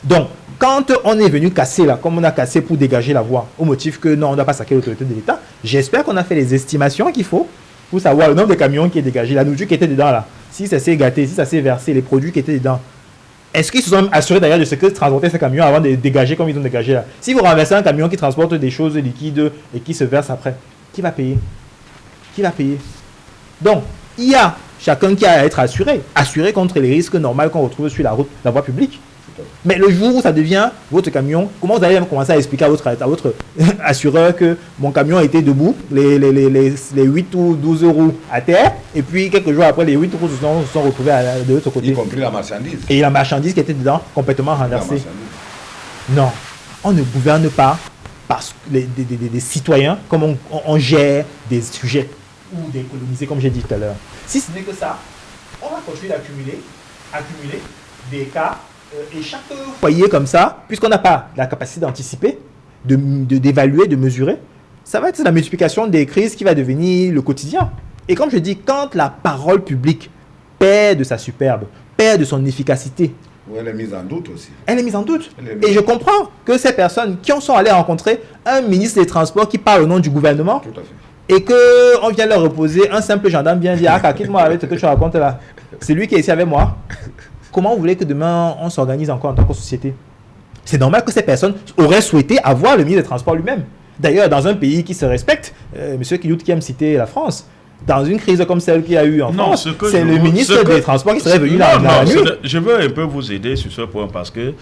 Donc, quand on est venu casser là, comme on a cassé pour dégager la voie, au motif que non, on ne doit pas saquer l'autorité de l'État, j'espère qu'on a fait les estimations qu'il faut pour savoir le nombre de camions qui est dégagé, la nourriture qui était dedans là, si ça s'est gâté, si ça s'est versé, les produits qui étaient dedans. Est-ce qu'ils se sont assurés d'ailleurs de ce que transportaient ces camions avant de dégager comme ils ont dégagé là? Si vous renversez un camion qui transporte des choses liquides et qui se verse après, qui va payer? Qui va payer? Donc, il y a chacun qui a à être assuré contre les risques normaux qu'on retrouve sur la route, la voie publique. Mais le jour où ça devient votre camion, comment vous allez commencer à expliquer à votre assureur que mon camion était debout, les 8 ou 12 roues à terre, et puis quelques jours après, les 8 roues se sont retrouvées de l'autre côté. Y compris la marchandise. Et la marchandise qui était dedans, complètement renversée. Non, on ne gouverne pas parce que des citoyens, comme on gère des sujets ou des colonisés, comme j'ai dit tout à l'heure. Si ce n'est que ça, on va continuer d'accumuler des cas. Et chaque foyer comme ça, puisqu'on n'a pas la capacité d'anticiper, d'évaluer, de mesurer, ça va être la multiplication des crises qui va devenir le quotidien. Et comme je dis, quand la parole publique perd de sa superbe, perd de son efficacité, elle est mise en doute aussi. Elle est mise en doute. Et je comprends que ces personnes qui sont allées rencontrer un ministre des Transports qui parle au nom du gouvernement, tout à fait, et qu'on vient leur reposer, un simple gendarme vient dire « Ah, quitte-moi avec ce que tu racontes là. C'est lui qui est ici avec moi. » Comment vous voulez que demain, on s'organise encore en tant que société? C'est normal que ces personnes auraient souhaité avoir le ministre des Transports lui-même. D'ailleurs, dans un pays qui se respecte, M. Kiyout qui aime citer la France, dans une crise comme celle qu'il y a eu en France, c'est le ministre des Transports qui serait venu la nuit. Je veux un peu vous aider sur ce point parce que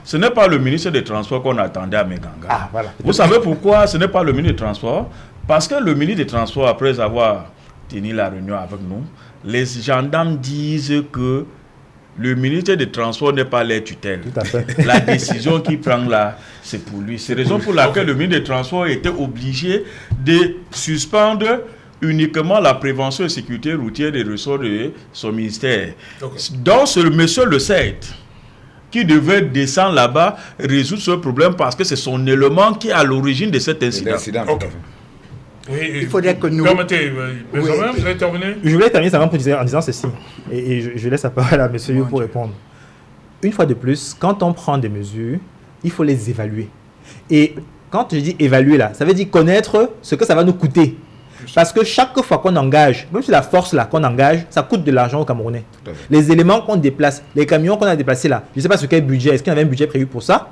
ce n'est pas le ministre des Transports qu'on attendait à Menganga. Ah, voilà. Vous savez pourquoi ce n'est pas le ministre des Transports? Parce que le ministre des Transports, après avoir tenu la réunion avec nous, les gendarmes disent que le ministre des Transports n'est pas leur tutelle. Tout à fait. La décision qu'il prend là, c'est pour lui. C'est la raison pour laquelle le ministre des Transports était obligé de suspendre uniquement la prévention et sécurité routière des ressorts de son ministère. Donc, ce monsieur le sait, qui devait descendre là-bas, résoudre ce problème parce que c'est son élément qui est à l'origine de cet incident. Oui, il faut dire que nous... Permettez, Benjamin, vous allez terminer? Je voulais terminer simplement en disant ceci, et je laisse la parole à monsieur pour répondre. Une fois de plus, quand on prend des mesures, il faut les évaluer. Et quand je dis évaluer là, ça veut dire connaître ce que ça va nous coûter. Parce que chaque fois qu'on engage, même si la force là qu'on engage, ça coûte de l'argent aux Camerounais. Les éléments qu'on déplace, les camions qu'on a déplacés là, je ne sais pas sur quel budget, est-ce qu'il y avait un budget prévu pour ça?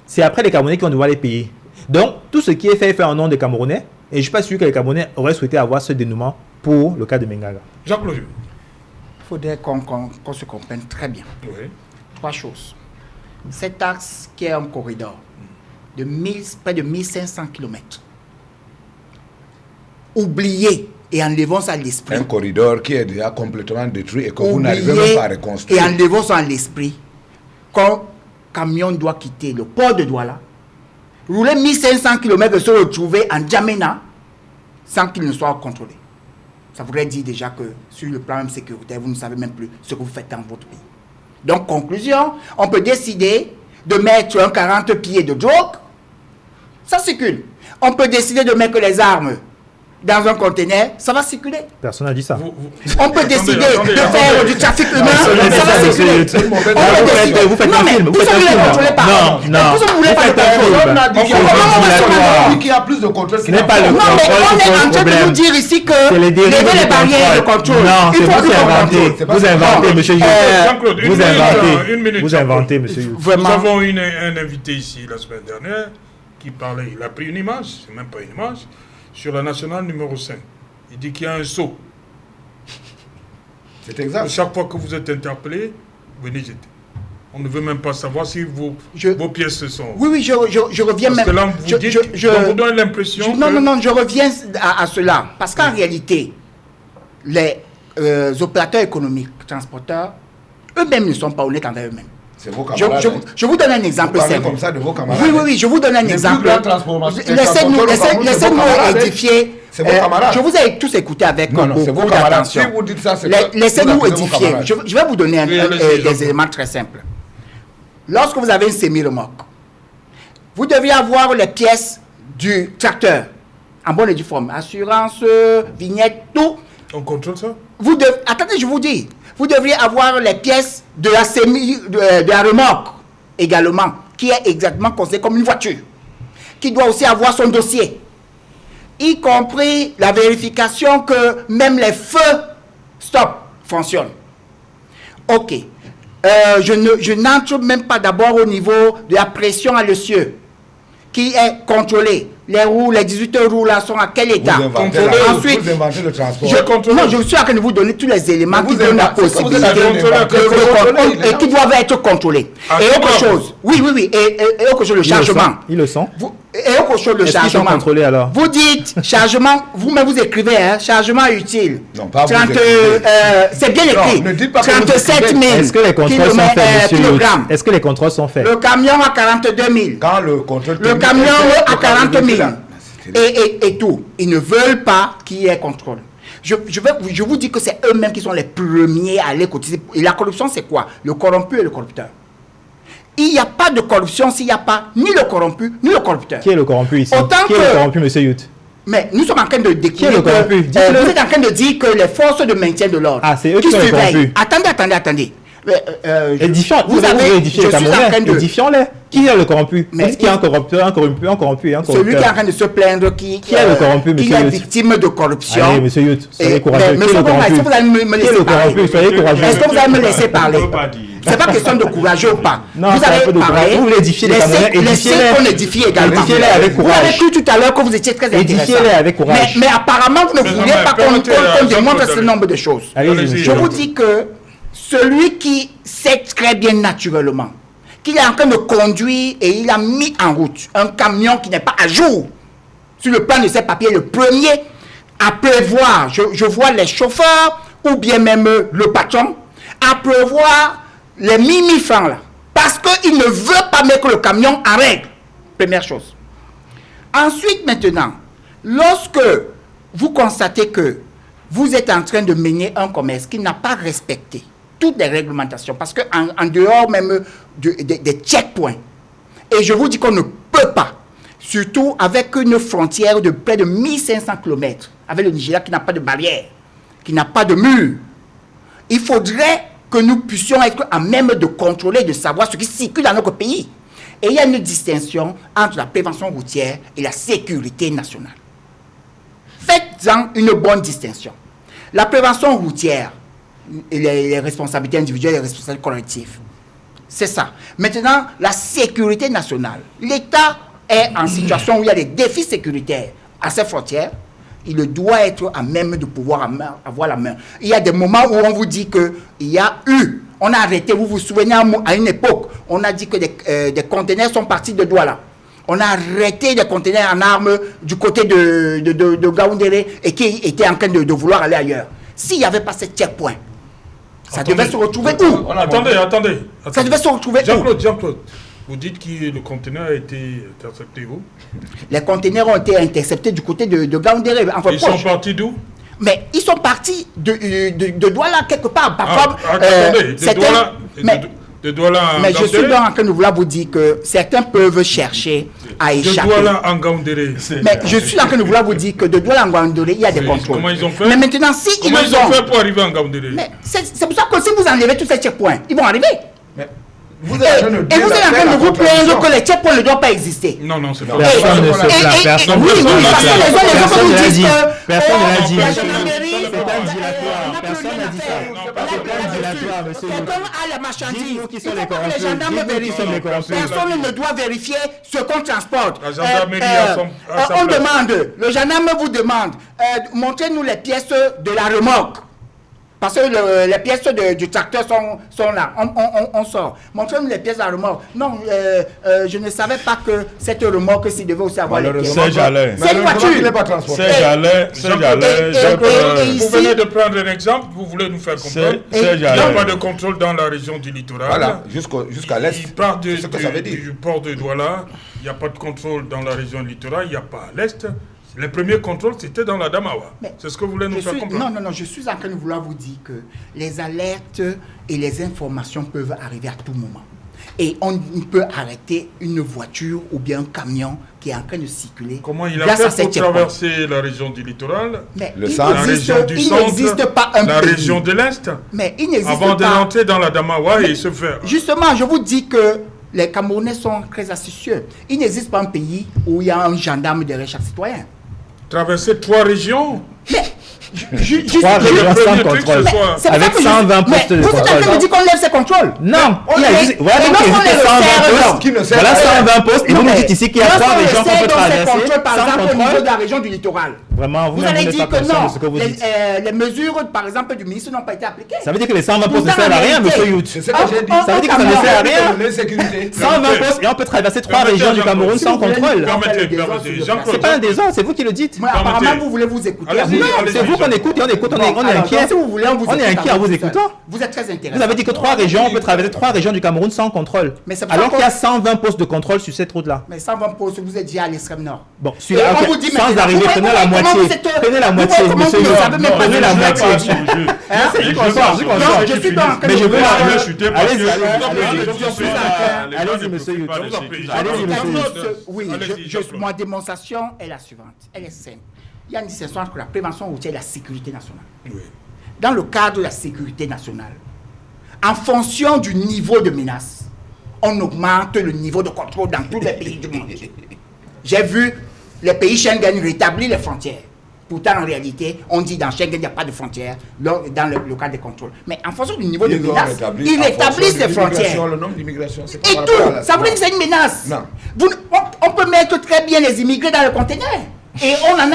C'est après les Camerounais qui vont devoir les payer. Donc, tout ce qui est fait en nom des Camerounais, et je ne suis pas sûr que les Camerounais auraient souhaité avoir ce dénouement pour le cas de Mengaga. Jacques-Claude. Il faudrait qu'on se comprenne très bien. Oui. 3 choses. Cet axe qui est un corridor de près de 1500 km, oublié et enlevons ça à l'esprit. Un corridor qui est déjà complètement détruit et que vous n'arrivez même pas à reconstruire. Et enlevons ça à l'esprit. Quand camion doit quitter le port de Douala, rouler 1500 km et se retrouver en Djamena sans qu'il ne soit contrôlé. Ça voudrait dire déjà que sur le plan même sécuritaire, vous ne savez même plus ce que vous faites dans votre pays. Donc, conclusion, on peut décider de mettre un 40 pieds de drogue, ça circule. On peut décider de mettre les armes dans un conteneur, ça va circuler. Personne n'a dit ça. On peut décider de faire du trafic humain, ça va circuler. Vous faites un film. Vous ne contrôlez pas. Non. Vous voulez pas le contrôler. On a dit qu'il y a plus de contrôle. Ce n'est pas le Non, mais on est en train de problème. nous dire ici que C'est les dérives lever les du barrières de contrôle. contrôle. Non, c'est vous qui inventez. Vous inventez, monsieur Youssef. Jean-Claude, Vous inventez. Vous inventez, monsieur Youssef. Nous Vraiment. avons un invité ici la semaine dernière qui parlait, il a pris une image, c'est même pas une image, sur la nationale numéro 5. Il dit qu'il y a un saut. C'est exact. Chaque fois que vous êtes interpellé, venez jeter. On ne veut même pas savoir si vos pièces sont... Oui, je reviens Parce même. que là, vous dites, on vous donne l'impression que... Non, je reviens à cela. Parce qu'en réalité, les opérateurs économiques, transporteurs, eux-mêmes ne sont pas honnêtes envers eux-mêmes. C'est vos camarades. Je vous donne un exemple Vous parlez simple. comme ça de vos camarades. Oui, je vous donne un exemple. Laissez-nous édifier. C'est vos camarades. Je vous ai tous écouté avec Non, c'est vos beaucoup camarades. d'attention. Si vous dites ça, c'est Laissez-nous édifier. Je vais vous donner des éléments très simples. Lorsque vous avez une semi-remorque, vous devez avoir les pièces du tracteur en bonne et due forme. Assurance, vignette, tout. On contrôle ça? Attendez, je vous dis. Vous devriez avoir les pièces de la remorque également, qui est exactement considérée comme une voiture, qui doit aussi avoir son dossier, y compris la vérification que même les feux stop fonctionnent. Ok. Je n'entre même pas d'abord au niveau de la pression à l'essieu, qui est contrôlée. Les roues, les 18 roues là sont à quel état? Ensuite, vous inventez le transport. Je suis en train de vous donner tous les éléments qui donnent la possibilité et qui doivent être contrôlés. Et autre chose, oui, et autre chose, le chargement. Ils le sont. Et autre chose, le chargement. Est-ce qu'ils sont contrôlés alors? Vous dites chargement, vous-même vous écrivez, chargement utile. Non, pas vous. C'est bien écrit. Ne dites pas 37 000 Est-ce que les contrôles sont faits, monsieur Youssef? kilogrammes. Est-ce que les contrôles sont faits? Le camion à 42 000. Quand le contrôle Le camion à 40 000. Et tout. Ils ne veulent pas qu'il y ait contrôle. Je vous dis que c'est eux-mêmes qui sont les premiers à aller cotiser. Et la corruption, c'est quoi? Le corrompu et le corrupteur. Il n'y a pas de corruption s'il n'y a pas ni le corrompu, ni le corrupteur. Qui est le corrompu ici? Autant Qui est le corrompu, monsieur Youssef? Mais nous sommes en train de décrire Qui est le corrompu? vous êtes en train de dire que les forces de maintien de l'ordre Ah, c'est eux qui sont les corrompus. Attendez. Édifiant, vous avez édifié les Camerounais. Édifiant-les. Qui est le corrompu? Mais Est-ce qu'il y a un corrupteur, un corrompu et un corrupteur? Celui qui est en train de se plaindre, qui est le corrompu, monsieur qui est Youssef? victime de corruption. Allez, monsieur Youssef, soyez courageux. Mais Qui est le corrompu? est-ce que vous allez me Qui est laisser le corrompu? parler? Soyez courageux. Est-ce que vous allez me laisser parler? C'est pas question de courageux ou pas. Non, vous c'est un peu allez de parler. courage. Vous voulez édifier les Camerounais, Laissez qu'on édifie également. Édifiez-les avec Vous courage. avez cru tout à l'heure que vous étiez très intéressant. Édifiez-les avec courage. Mais apparemment, vous ne vouliez pas qu'on démontre ce nombre de choses. Allez-y. Je vous dis que celui qui sait très bien naturellement qu'il est en train de conduire et il a mis en route un camion qui n'est pas à jour sur le plan de ses papiers, le premier à prévoir, je vois les chauffeurs ou bien même le patron, à prévoir les 1000 francs là, parce qu'il ne veut pas mettre le camion en règle. Première chose. Ensuite, maintenant, lorsque vous constatez que vous êtes en train de mener un commerce qui n'a pas respecté toutes les réglementations, parce qu'en dehors même des checkpoints, et je vous dis qu'on ne peut pas, surtout avec une frontière de près de 1500 km, avec le Nigeria qui n'a pas de barrière, qui n'a pas de mur, il faudrait que nous puissions être à même de contrôler, de savoir ce qui circule dans notre pays. Et il y a une distinction entre la prévention routière et la sécurité nationale. Faites-en une bonne distinction. La prévention routière, et les responsabilités individuelles et les responsabilités collectives, c'est ça. Maintenant, la sécurité nationale. L'État est en situation où il y a des défis sécuritaires à ses frontières. Il doit être à même de pouvoir avoir la main. Il y a des moments où on vous dit on a arrêté, vous vous souvenez à une époque, on a dit que des conteneurs sont partis de Douala. On a arrêté des conteneurs en armes du côté de Gaoundéré et qui étaient en train de vouloir aller ailleurs. S'il n'y avait pas ce checkpoint, ça devait se retrouver où? Attendez. Ça devait se retrouver où? Jean-Claude, vous dites que le conteneur a été intercepté où? Les conteneurs ont été interceptés du côté de Gaoundéré. Ils sont partis d'où? Mais ils sont partis de Douala quelque part. Attendez, de Douala en mais je suis Gaoundéré? donc en train de vouloir vous dire que certains peuvent chercher à échapper. De Douala en Gaoundéré. Mais je suis en train de vouloir vous dire que de Douala en Gaoundéré, il y a des contrôles. Comment ils ont fait? Mais maintenant, si Comment ils ont fait pour arriver en Gaoundéré? Mais c'est pour ça que si vous enlevez tous ces checkpoints, ils vont arriver. Mais Et vous êtes en train de vous plaindre que les checkpoints ne doivent pas exister. Non, c'est pas Personne ne se plaint. Personne ne se plaint. Personne ne l'a dit. Personne n'a dit ça. Quelqu'un a la marchandise. Il faut que les gendarmes vérifient. Personne ne doit vérifier ce qu'on transporte. La gendarmerie a sa on place. demande, le gendarme vous demande, montrez-nous les pièces de la remorque. Parce que les pièces du tracteur sont là. On sort. Montrez-nous les pièces de la remorque. Non, je ne savais pas que cette remorque-ci devait aussi avoir les pièces. C'est Jalais. C'est une voiture. Il n'est pas transporté. C'est Jalais. Vous venez de prendre un exemple, vous voulez nous faire comprendre. Il n'y a pas de contrôle dans la région du littoral. Voilà, jusqu'à l'est. Il part C'est ce que ça veut dire. du port de Douala, il n'y a pas de contrôle dans la région littorale, il n'y a pas à l'est. Les premiers contrôles, c'était dans la Damawa. C'est ce que vous voulez nous faire comprendre. Non, je suis en train de vouloir vous dire que les alertes et les informations peuvent arriver à tout moment. Et on peut arrêter une voiture ou bien un camion qui est en train de circuler. Comment il a fait pour traverser la région du littoral, mais la région du centre, la région de l'Est, mais il n'existe avant de pas. rentrer dans la Damawa et se faire... Justement, je vous dis que les Camerounais sont très astucieux. Il n'existe pas un pays où il y a un gendarme derrière chaque citoyen. Traverser 3 régions. Mais, 3 régions sans contrôle. Avec 120 postes de contrôle. Vous êtes en train de dire qu'on lève ces contrôles? Non. Voilà donc il existe 120 postes. Voilà 120 postes. Et vous nous dites ici qu'il y a 3 régions qu'on peut traverser par sans exemple, au niveau contrôle. de la région du littoral. Vraiment, Vous allez dire que non. Ce que vous dites. Les mesures, par exemple, du ministre n'ont pas été appliquées. Ça veut dire que les 120 postes ne servent à rien, monsieur Youth. C'est ce que j'ai dit. Ça veut dire que ça ne sert à rien. Sécurité. 120 postes et on peut traverser 3 régions du Cameroun sans contrôle. Permettez. C'est pas un désordre, c'est vous qui le dites. Apparemment, vous voulez vous écouter. Allez-y, Non, allez-y. C'est vous qu'on écoute et on écoute, on est inquiet. Si vous voulez, on vous On est écoute inquiet en vous écoutant. Vous êtes très intéressant. Vous avez dit que 3 régions, on peut traverser 3 régions du Cameroun sans contrôle. Mais c'est pas Alors qu'il y a encore- 120 postes de contrôle sur cette route-là. Mais ça va postes, vous êtes déjà à l'extrême nord. Bon, Et celui-là, on ok, vous dit sans maintenant, arriver, vous prenez voyez la comment moitié. vous êtes- Prenez la vous moitié, voyez comment monsieur vous Youth. savez même pas Prenez le la jeu. moitié. Hein? Je suis conscient, je suis conscient. Je suis dans- Mais je veux la... Allez-y, Allez-y, monsieur Youth. Allez-y, monsieur Youth. Oui, ma démonstration est la suivante. Elle est simple. Il y a une distinction entre la prévention routière et la sécurité nationale. Dans le cadre de la sécurité nationale, en fonction du niveau de menace, on augmente le niveau de contrôle dans tous les pays du monde. J'ai vu les pays Schengen rétablir les frontières. Pourtant, en réalité, on dit dans Schengen, il n'y a pas de frontières dans le cadre des contrôles. Mais en fonction du niveau de menace, ils rétablissent les frontières. Le nombre d'immigrations, c'est Et tout, ça veut dire que c'est une menace. Non. On peut mettre très bien les immigrés dans le conteneur. Et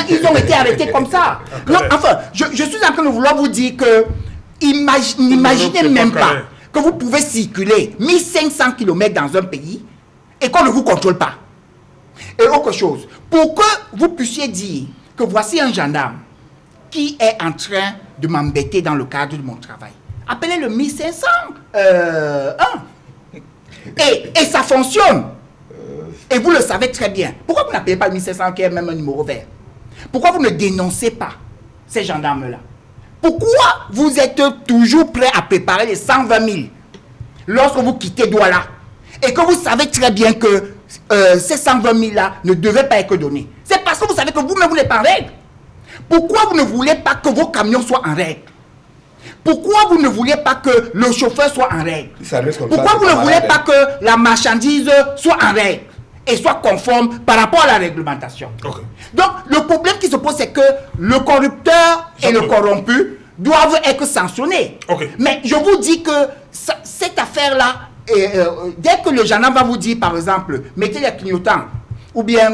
ils ont été arrêtés comme ça. Non, enfin, je suis en train de vouloir vous dire que n'imaginez même pas que vous pouvez circuler 1500 km dans un pays et qu'on ne vous contrôle pas. Et autre chose, pour que vous puissiez dire que voici un gendarme qui est en train de m'embêter dans le cadre de mon travail, appelez le 1501. Et ça fonctionne. Et vous le savez très bien. Pourquoi vous n'appelez pas le 1500 qui est même un numéro vert? Pourquoi vous ne dénoncez pas ces gendarmes-là? Pourquoi vous êtes toujours prêt à préparer les 120 000 lorsque vous quittez Douala et que vous savez très bien que ces 120 000-là ne devaient pas être donnés? C'est parce que vous savez que vous-même vous n'êtes pas en règle. Pourquoi vous ne voulez pas que vos camions soient en règle? Pourquoi vous ne voulez pas que le chauffeur soit en règle? Ça reste comme Pourquoi ça, vous ne voulez pas que la marchandise soit en règle et soit conforme par rapport à la réglementation? Ok. Donc, le problème qui se pose, c'est que le corrupteur et le corrompu doivent être sanctionnés. Ok. Mais je vous dis que cette affaire-là, dès que le gendarme va vous dire, par exemple, mettez les clignotants ou bien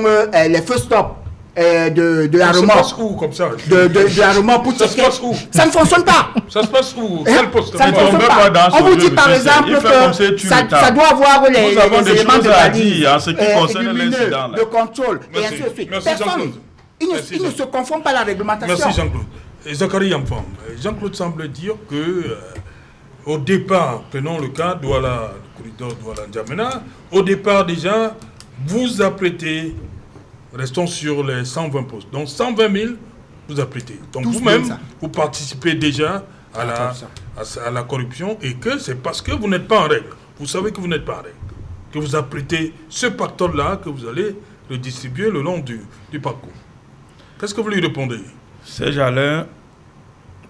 les feux stop de la Ça se remorque, passe où comme ça? de la remorque pour Ça se checker, passe où? ça ne fonctionne pas. Ça se passe où? Quel poste? Ça ne on fonctionne veut pas. pas dans On ce vous jeu, dit par monsieur, exemple il fait comme ça, que tu ça le tapes. doit avoir les Nous avons des éléments choses de à balise, dire en ce qui concerne lumineux, l'incident, là. de contrôle, et Merci. ainsi de suite. Merci, Personne, Jean-Claude. il ne Merci, se conforme pas à la réglementation. Merci Jean-Claude. Et Zachary Yamfam, Jean-Claude semble dire que au départ, prenons le cas Douala, le corridor Douala-N'Djamena, au départ déjà, vous apprêtez, restons sur les 120 postes, donc 120 000, vous apprêtez. Donc Tous vous-même, comme ça. vous participez déjà à la corruption et que c'est parce que vous n'êtes pas en règle. Vous savez que vous n'êtes pas en règle. Que vous apprêtez ce pactole-là que vous allez le distribuer le long du parcours. Qu'est-ce que vous lui répondez? Serge Alain,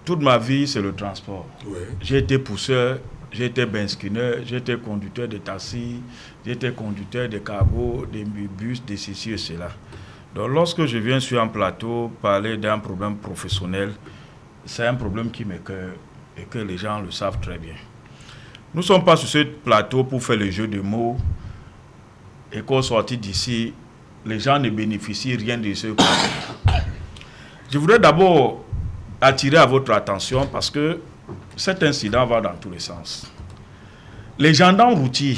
toute ma vie, c'est le transport. Ouais. J'ai été pousseur, j'ai été benzineur, j'ai été conducteur de taxi, j'ai été conducteur de cargo, de bus, de ceci et cela. Donc lorsque je viens sur un plateau parler d'un problème professionnel, c'est un problème qui m'écoeure et que les gens le savent très bien. Nous ne sommes pas sur ce plateau pour faire le jeu de mots et qu'au sortir d'ici, les gens ne bénéficient rien de ce plateau. Je voudrais d'abord attirer à votre attention parce que cet incident va dans tous les sens. Les gendarmes routiers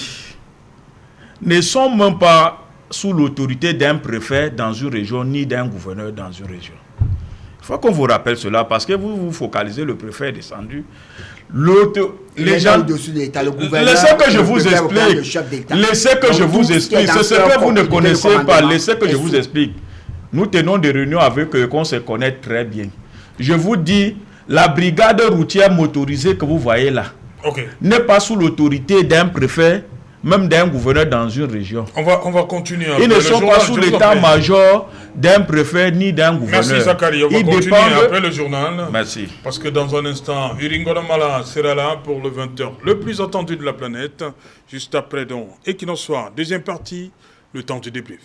ne sont même pas sous l'autorité d'un préfet dans une région ni d'un gouverneur dans une région. Il faut qu'on vous rappelle cela parce que vous vous focalisez, le préfet est descendu. Les gens, laissez que je vous explique. Laissez que je vous explique. C'est ce que vous ne connaissez pas. Laissez que je vous explique. Nous tenons des réunions avec eux qu'on se connaît très bien. Je vous dis, la brigade routière motorisée que vous voyez là n'est pas sous l'autorité d'un préfet, même d'un gouverneur dans une région. On va continuer. Ils ne sont pas sous l'état-major d'un préfet ni d'un gouverneur. Merci Zachary, on va continuer après le journal. Merci. Parce que dans un instant, Uringona Mala sera là pour le 20h, le plus attendu de la planète. Juste après donc, Equinox Soir, deuxième partie, le temps du débrief.